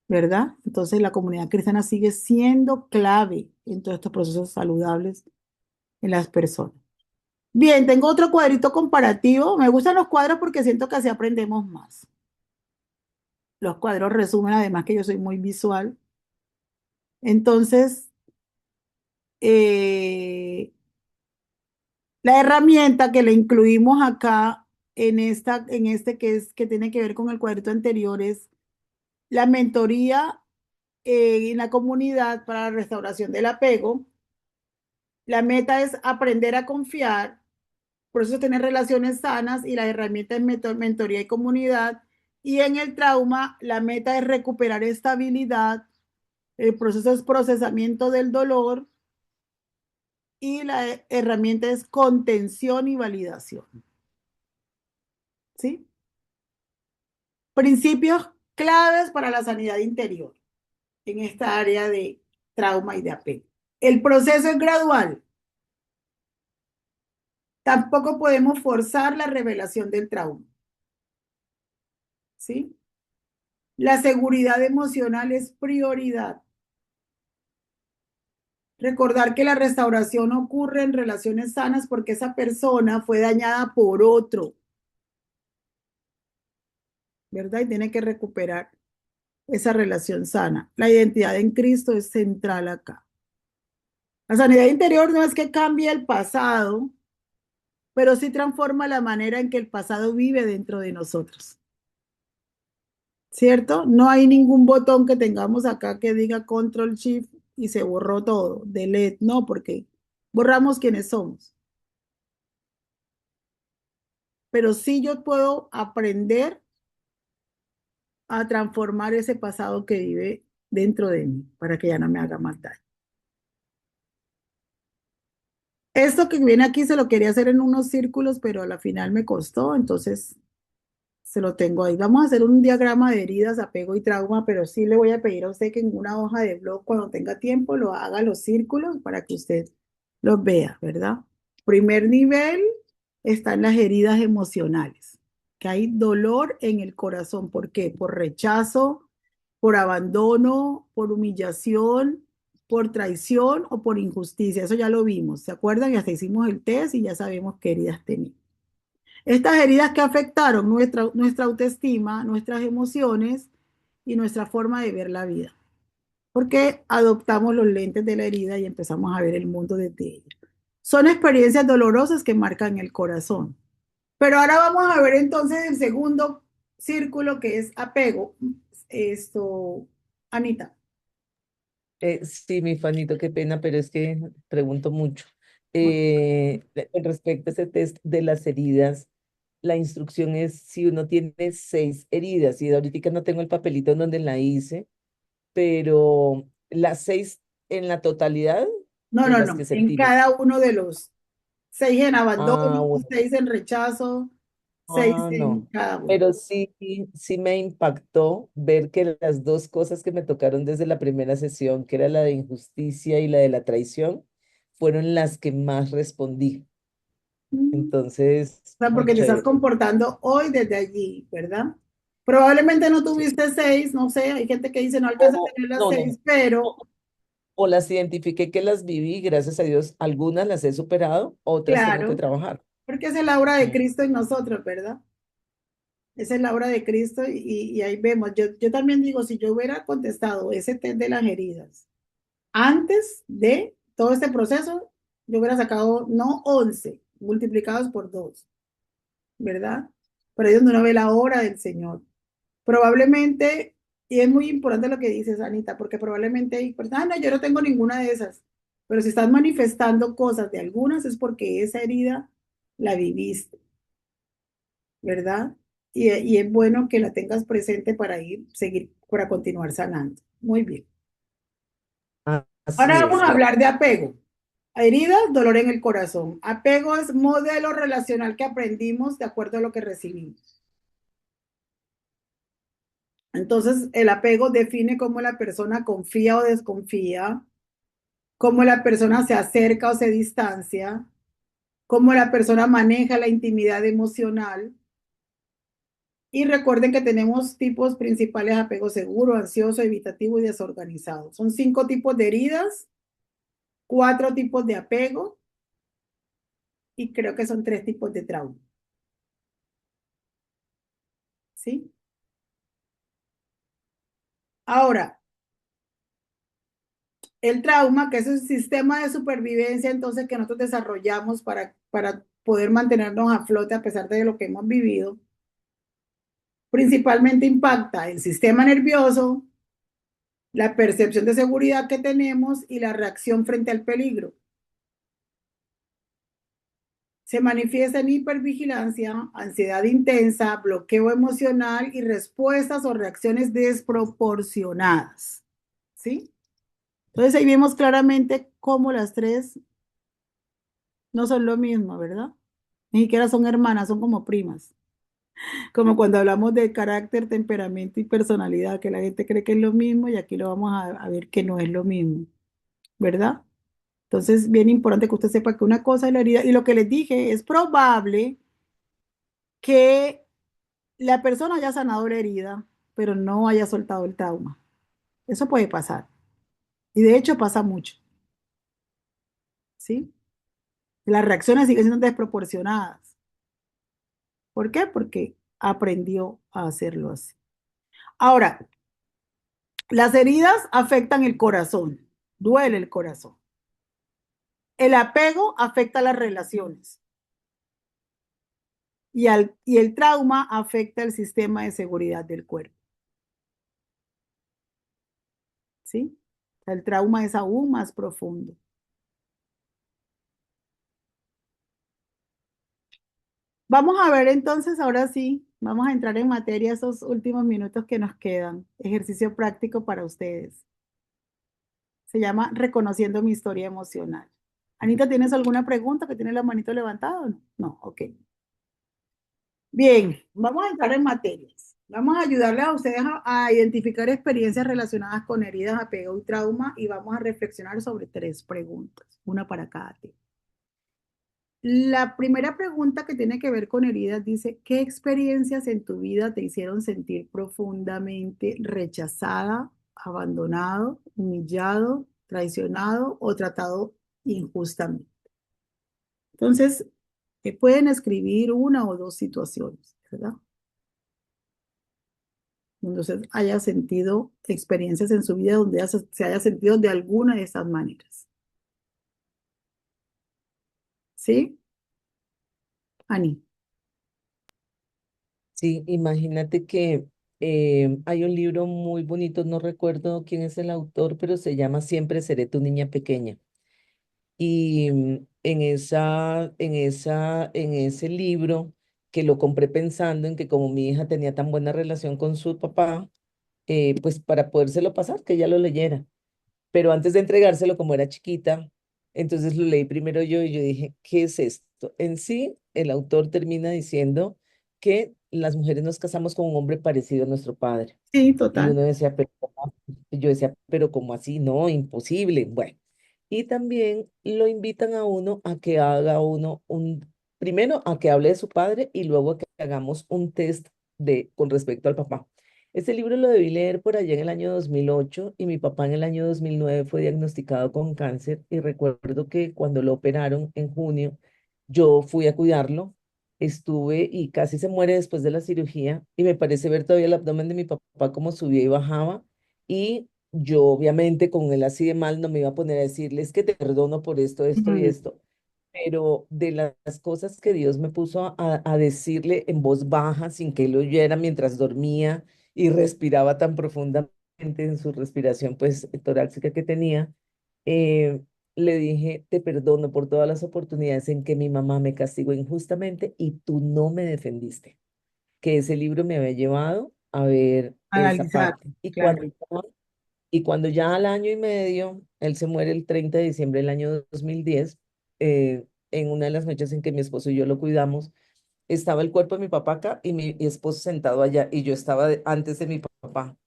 ¿verdad? Entonces la comunidad cristiana sigue siendo clave en todos estos procesos saludables en las personas. Bien, tengo otro cuadrito comparativo. Me gustan los cuadros porque siento que así aprendemos más. Los cuadros resumen, además que yo soy muy visual. Entonces, eh, la herramienta que le incluimos acá en este que tiene que ver con el cuadrito anterior es la mentoría en la comunidad para la restauración del apego. La meta es aprender a confiar, por eso tener relaciones sanas y la herramienta es mentoría y comunidad. Y en el trauma, la meta es recuperar estabilidad, el proceso es procesamiento del dolor y la herramienta es contención y validación. ¿Sí? Principios claves para la sanidad interior en esta área de trauma y de apego. El proceso es gradual. Tampoco podemos forzar la revelación del trauma. ¿Sí? La seguridad emocional es prioridad. Recordar que la restauración ocurre en relaciones sanas porque esa persona fue dañada por otro, ¿verdad? Y tiene que recuperar esa relación sana. La identidad en Cristo es central acá. La sanidad interior no es que cambie el pasado, pero sí transforma la manera en que el pasado vive dentro de nosotros, ¿cierto? No hay ningún botón que tengamos acá que diga Control Shift y se borró todo, delete, no, porque borramos quienes somos. Pero sí yo puedo aprender a transformar ese pasado que vive dentro de mí para que ya no me haga más daño. Esto que viene aquí se lo quería hacer en unos círculos, pero a la final me costó, entonces se lo tengo ahí. Vamos a hacer un diagrama de heridas, apego y trauma, pero sí le voy a pedir a usted que en una hoja de blog, cuando tenga tiempo, lo haga los círculos para que usted los vea, ¿verdad? Primer nivel están las heridas emocionales, que hay dolor en el corazón. ¿Por qué? Por rechazo, por abandono, por humillación, por traición o por injusticia. Eso ya lo vimos, ¿se acuerdan? Y hasta hicimos el test y ya sabemos qué heridas tenía. Estas heridas que afectaron nuestra autoestima, nuestras emociones, y nuestra forma de ver la vida, porque adoptamos los lentes de la herida y empezamos a ver el mundo desde ella. Son experiencias dolorosas que marcan el corazón. Pero ahora vamos a ver entonces el segundo círculo que es apego. Esto, Anita. Sí, mi Fanito, qué pena, pero es que pregunto mucho. Bueno, Con respecto a ese test de las heridas, la instrucción es si uno tiene 6 heridas, y ahorita no tengo el papelito en donde la hice, pero las 6 en la totalidad no, en no, las no. que se En pide. cada uno de los 6 en Ah, abandono, bueno. 6 en rechazo, 6 Ah, en no. cada uno. Pero sí me impactó ver que las dos cosas que me tocaron desde la primera sesión, que era la de injusticia y la de la traición, fueron las que más respondí. Mm. Entonces, O sea, muy porque te estás chévere. comportando hoy desde allí, ¿verdad? Probablemente no Sí. tuviste 6, no sé, hay gente que dice no alcanza a tener las No, 6, no. pero O las identifiqué que las viví, gracias a Dios, algunas las he superado, otras tengo que claro, trabajar. porque esa es la obra de Mm. Cristo en nosotros, ¿verdad? Esa es la obra de Cristo y ahí vemos. Yo también digo, si yo hubiera contestado ese test de las heridas antes de todo este proceso, yo hubiera sacado no 11 multiplicados por 2, ¿verdad? Pero ahí es donde uno ve la obra del Señor. Probablemente, y es muy importante lo que dices, Anita, porque probablemente hay personas, ah, no, yo no tengo ninguna de esas. Pero si estás manifestando cosas de algunas es porque esa herida la viviste, ¿verdad? Y es bueno que la tengas presente para seguir, para continuar sanando. Muy bien. Ahora Así vamos es, a claro. hablar de apego. Heridas, dolor en el corazón. Apego es modelo relacional que aprendimos de acuerdo a lo que recibimos. Entonces, el apego define cómo la persona confía o desconfía, cómo la persona se acerca o se distancia, cómo la persona maneja la intimidad emocional. Y recuerden que tenemos tipos principales: apego seguro, ansioso, evitativo y desorganizado. Son 5 tipos de heridas, 4 tipos de apego y creo que son 3 tipos de trauma. ¿Sí? Ahora, el trauma, que es un sistema de supervivencia entonces que nosotros desarrollamos para poder mantenernos a flote a pesar de lo que hemos vivido, principalmente impacta el sistema nervioso, la percepción de seguridad que tenemos y la reacción frente al peligro. Se manifiesta en hipervigilancia, ansiedad intensa, bloqueo emocional y respuestas o reacciones desproporcionadas. ¿Sí? Entonces ahí vemos claramente cómo las tres no son lo mismo, ¿verdad? Ni siquiera son hermanas, son como primas. Como cuando hablamos de carácter, temperamento y personalidad, que la gente cree que es lo mismo y aquí lo vamos a ver que no es lo mismo, ¿verdad? Entonces, bien importante que usted sepa que una cosa es la herida y lo que les dije, es probable que la persona haya sanado la herida, pero no haya soltado el trauma. Eso puede pasar. Y de hecho pasa mucho, ¿sí? Las reacciones siguen siendo desproporcionadas. ¿Por qué? Porque aprendió a hacerlo así. Ahora, las heridas afectan el corazón, duele el corazón. El apego afecta las relaciones y el trauma afecta el sistema de seguridad del cuerpo, ¿sí? El trauma es aún más profundo. Vamos a ver entonces, ahora sí, vamos a entrar en materia esos últimos minutos que nos quedan. Ejercicio práctico para ustedes. Se llama Reconociendo mi historia emocional. Anita, ¿tienes alguna pregunta que tiene la manito levantada o no? No, ok. Bien, vamos a entrar en materias. Vamos a ayudarles a ustedes a identificar experiencias relacionadas con heridas, apego y trauma y vamos a reflexionar sobre 3 preguntas, una para cada tema. La primera pregunta que tiene que ver con heridas dice, ¿qué experiencias en tu vida te hicieron sentir profundamente rechazada, abandonado, humillado, traicionado o tratado injustamente? Entonces, pueden escribir una o dos situaciones, ¿verdad? donde usted haya sentido experiencias en su vida donde se haya sentido de alguna de esas maneras. ¿Sí, Ani? Sí, imagínate que hay un libro muy bonito, no recuerdo quién es el autor, pero se llama Siempre seré tu niña pequeña. Y en ese libro que lo compré pensando en que como mi hija tenía tan buena relación con su papá, pues para podérselo pasar, que ella lo leyera. Pero antes de entregárselo, como era chiquita, entonces lo leí primero yo y yo dije, ¿qué es esto? En sí, el autor termina diciendo que las mujeres nos casamos con un hombre parecido a nuestro padre. Sí, Y total. uno decía, pero ¿cómo? Yo decía, pero ¿cómo así? No, imposible. Bueno, y también lo invitan a uno a que haga primero a que hable de su padre y luego a que hagamos un test con respecto al papá. Este libro lo debí leer por allá en el año 2008 y mi papá en el año 2009 fue diagnosticado con cáncer y recuerdo que cuando lo operaron en junio, yo fui a cuidarlo, estuve y casi se muere después de la cirugía y me parece ver todavía el abdomen de mi papá como subía y bajaba y yo obviamente con él así de mal no me iba a poner a decirles que te perdono por esto, esto y Mm, esto, pero de las cosas que Dios me puso a decirle en voz baja, sin que él oyera mientras dormía y respiraba tan profundamente en su respiración, pues torácica que tenía, eh, le dije, te perdono por todas las oportunidades en que mi mamá me castigó injustamente y tú no me defendiste, que ese libro me había llevado a ver esa analizar, parte. Y claro. cuando ya al año y medio, él se muere el 30 de diciembre del año 2010, en una de las noches en que mi esposo y yo lo cuidamos, estaba el cuerpo de mi papá acá y mi esposo sentado allá y yo estaba antes de mi papá.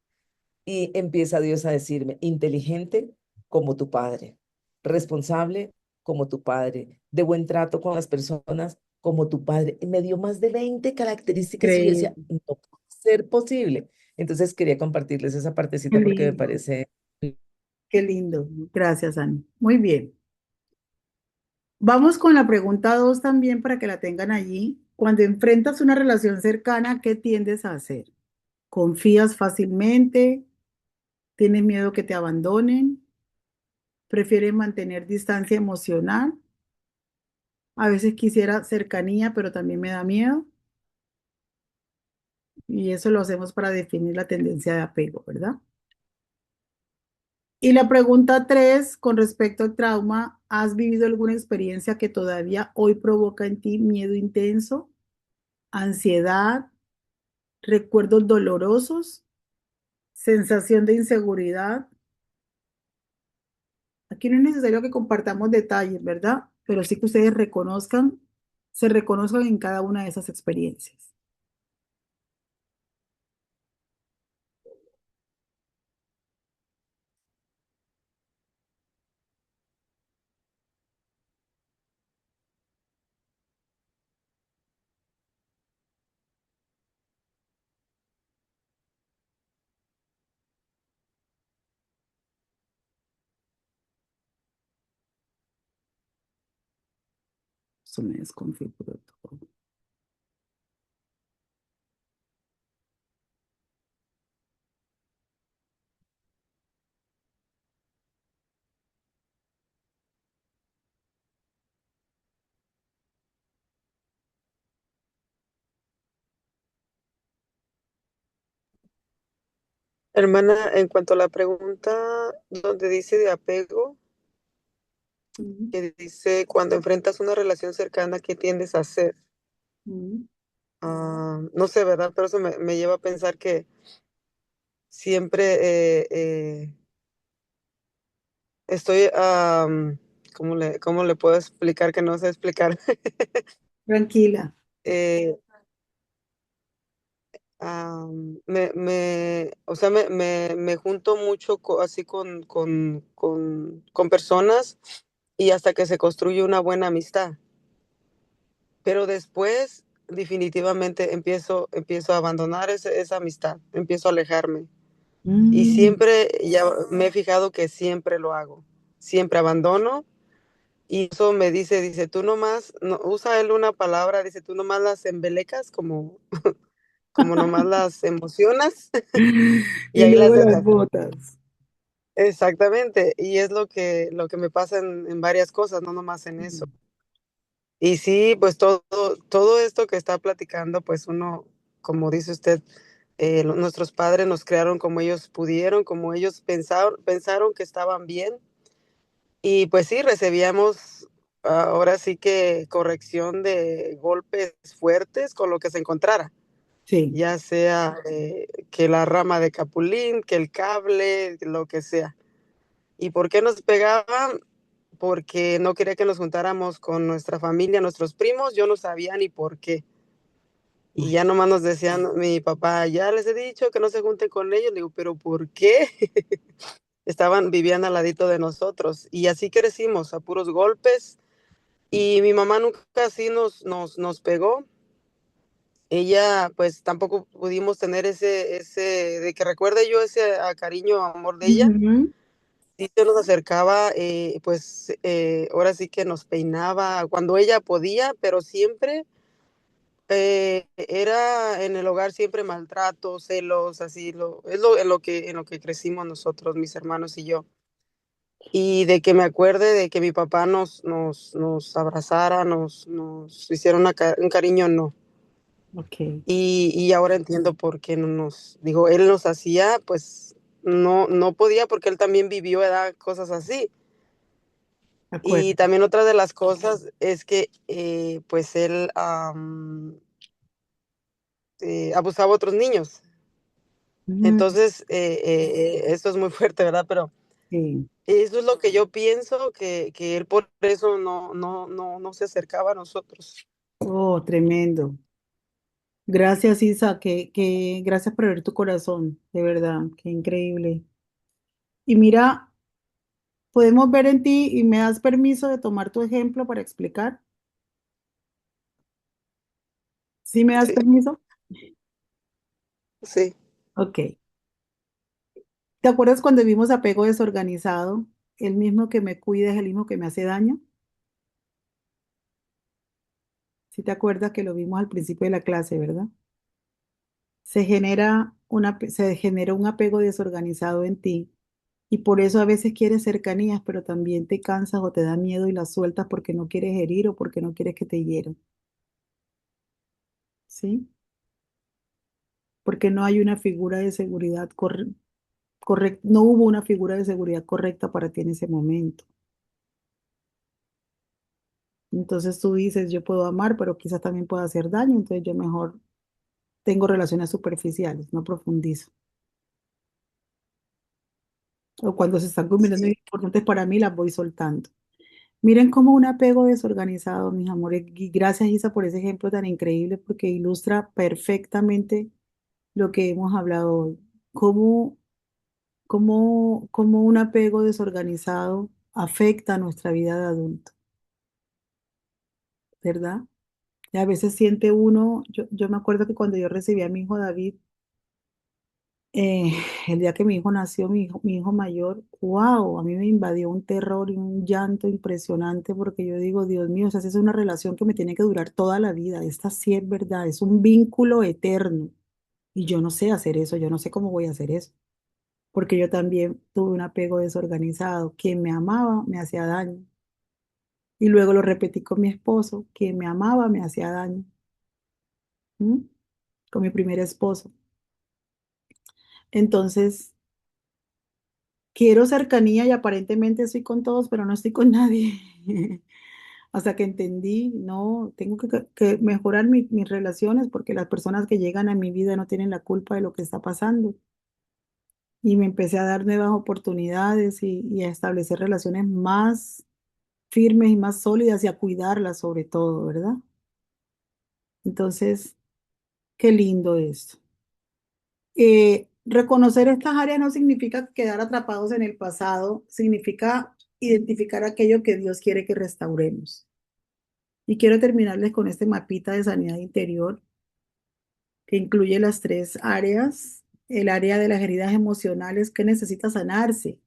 Y empieza Dios a decirme, inteligente como tu padre, responsable como tu padre, de buen trato con las personas como tu padre. Y me dio más de 20 características y yo decía, Increíble. no puede ser posible. Entonces quería compartirles esa Qué partecita porque me lindo, parece. qué lindo. Gracias, Ani. Muy bien. Vamos con la pregunta 2 también para que la tengan allí. Cuando enfrentas una relación cercana, ¿qué tiendes a hacer? ¿Confías fácilmente? ¿Tienes miedo que te abandonen? ¿Prefieres mantener distancia emocional? A veces quisiera cercanía, pero también me da miedo. Y eso lo hacemos para definir la tendencia de apego, ¿verdad? Y la pregunta 3, con respecto al trauma, ¿has vivido alguna experiencia que todavía hoy provoca en ti miedo intenso, ansiedad, recuerdos dolorosos, sensación de inseguridad? Aquí no es necesario que compartamos detalles, ¿verdad? Pero sí que ustedes reconozcan, se reconozcan en cada una de esas experiencias. Eso me desconfiguró todo. Hermana, en cuanto a la pregunta donde dice de apego, Ujú, que dice cuando enfrentas una relación cercana, ¿qué tiendes a hacer? ujú. No sé, ¿verdad? Pero eso me lleva a pensar que siempre estoy, cómo le puedo explicar que no sé explicar? Tranquila. Eh, o sea, me junto mucho así con personas y hasta que se construye una buena amistad. Pero después definitivamente empiezo a abandonar esa amistad, empiezo a alejarme. Y Mm, siempre, ya me he fijado que siempre lo hago, siempre abandono. Y eso me dice, tú nomás, no, usa él una palabra, dice, tú nomás las embelecas como, como nomás las emocionas y Y ahí las luego las dejas. botas. Exactamente, y es lo que me pasa en varias cosas, no nomás en eso. Y sí, pues todo esto que está platicando, pues uno, como dice usted, nuestros padres nos crearon como ellos pudieron, como ellos pensaron que estaban bien. Y pues sí, recibíamos ahora sí que corrección de golpes fuertes con lo que se encontrara, Sí, ya sea que la rama de capulín, que el cable, lo que sea. ¿Y por qué nos pegaban? Porque no quería que nos juntáramos con nuestra familia, nuestros primos, yo no sabía ni por qué. Y ya nomás nos decían, mi papá, ya les he dicho que no se junten con ellos. Le digo, ¿pero por qué? Vivían al ladito de nosotros. Y así crecimos, a puros golpes. Y mi mamá nunca así nos pegó. Ella, pues tampoco pudimos tener de que recuerde yo ese cariño, amor de ella. ujú, Sí se nos acercaba, pues, ahora sí que nos peinaba cuando ella podía, pero siempre, era en el hogar siempre maltrato, celos, así es lo en lo que crecimos nosotros, mis hermanos y yo. Y de que me acuerde de que mi papá nos abrazara, nos hiciera un cariño, no. ok, Y ahora entiendo por qué no digo, él nos hacía, pues, no podía, porque él también vivió, ¿verdad?, cosas así. de Y acuerdo. también otra de las cosas es que, pues, él, abusaba a otros niños. Mm, Entonces, esto es muy fuerte, ¿verdad? Pero sí. eso es lo que yo pienso, que él por eso no se acercaba a nosotros. Oh, tremendo. Gracias, Isa, gracias por abrir tu corazón, de verdad, qué increíble. Y mira, podemos ver en ti y me das permiso de tomar tu ejemplo para explicar. ¿Sí me das Sí, permiso? sí, Ok. ¿Te acuerdas cuando vimos apego desorganizado? El mismo que me cuida es el mismo que me hace daño. ¿Sí te acuerdas que lo vimos al principio de la clase, verdad? Se genera un apego desorganizado en ti y por eso a veces quieres cercanías, pero también te cansas o te da miedo y las sueltas porque no quieres herir o porque no quieres que te hieran, ¿sí? Porque no hay una figura de seguridad correcta, no hubo una figura de seguridad correcta para ti en ese momento. Entonces tú dices, yo puedo amar, pero quizás también puedo hacer daño, entonces yo mejor tengo relaciones superficiales, no profundizo. O cuando se están convirtiendo en sí, importantes para mí, las voy soltando. Miren cómo un apego desorganizado, mis amores, y gracias Isa por ese ejemplo tan increíble porque ilustra perfectamente lo que hemos hablado hoy. Cómo, cómo un apego desorganizado afecta a nuestra vida de adulto, ¿verdad? Y a veces siente uno, yo me acuerdo que cuando yo recibí a mi hijo David, eh, el día que mi hijo nació, mi hijo mayor, wow, a mí me invadió un terror y un llanto impresionante porque yo digo, Dios mío, o sea, esa es una relación que me tiene que durar toda la vida. Esta sí es verdad, es un vínculo eterno. Y yo no sé hacer eso, yo no sé cómo voy a hacer eso, porque yo también tuve un apego desorganizado. Quien me amaba me hacía daño. Y luego lo repetí con mi esposo, quien me amaba me hacía daño. ¿M? Con mi primer esposo. Entonces, quiero cercanía y aparentemente estoy con todos, pero no estoy con nadie. Hasta que entendí, no, tengo que mejorar mis relaciones porque las personas que llegan a mi vida no tienen la culpa de lo que está pasando. Y me empecé a dar nuevas oportunidades y a establecer relaciones más firmes y más sólidas y a cuidarlas sobre todo, ¿verdad? Entonces, qué lindo esto. Reconocer estas áreas no significa quedar atrapados en el pasado, significa identificar aquello que Dios quiere que restauremos. Y quiero terminarles con este mapita de sanidad interior que incluye las tres áreas. El área de las heridas emocionales que necesita sanarse,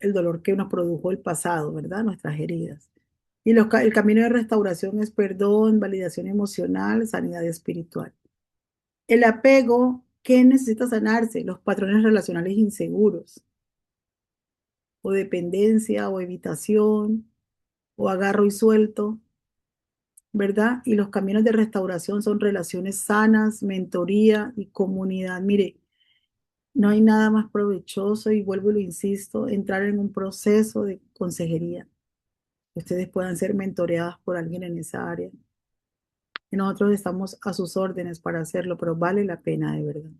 el dolor que nos produjo el pasado, ¿verdad? Nuestras heridas. Y el camino de restauración es perdón, validación emocional, sanidad espiritual. El apego, ¿qué necesita sanarse? Los patrones relacionales inseguros, o dependencia, o evitación, o agarro y suelto, ¿verdad? Y los caminos de restauración son relaciones sanas, mentoría y comunidad. Mire, no hay nada más provechoso, y vuelvo y lo insisto, entrar en un proceso de consejería. Ustedes puedan ser mentoreadas por alguien en esa área. Y nosotros estamos a sus órdenes para hacerlo, pero vale la pena de verdad.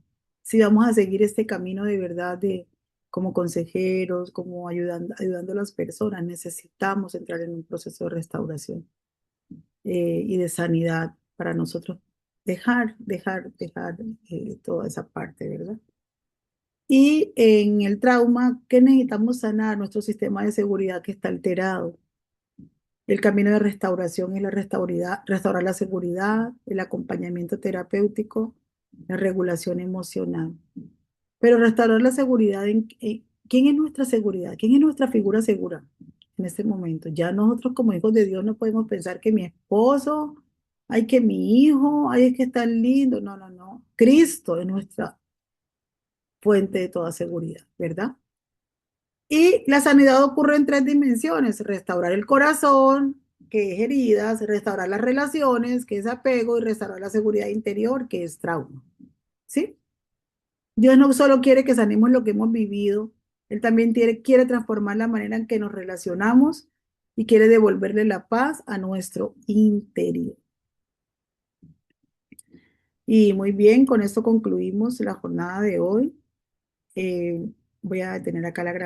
Si vamos a seguir este camino de verdad de como consejeros, como ayudando a las personas, necesitamos entrar en un proceso de restauración y de sanidad para nosotros dejar toda esa parte, ¿verdad? Y en el trauma, ¿qué necesitamos sanar? Nuestro sistema de seguridad que está alterado. El camino de restauración es restaurar la seguridad, el acompañamiento terapéutico, la regulación emocional. Pero restaurar la seguridad, ¿quién es nuestra seguridad? ¿Quién es nuestra figura segura en este momento? Ya nosotros como hijos de Dios no podemos pensar que mi esposo, ay, que mi hijo, ay, es que es tan lindo. No, no, no. Cristo es nuestra fuente de toda seguridad, ¿verdad? Y la sanidad ocurre en tres dimensiones: restaurar el corazón, que es heridas; restaurar las relaciones, que es apego; y restaurar la seguridad interior, que es trauma. ¿Sí? Dios no solo quiere que sanemos lo que hemos vivido, Él también quiere transformar la manera en que nos relacionamos y quiere devolverle la paz a nuestro interior. Y muy bien, con esto concluimos la jornada de hoy. Voy a detener acá la grabación.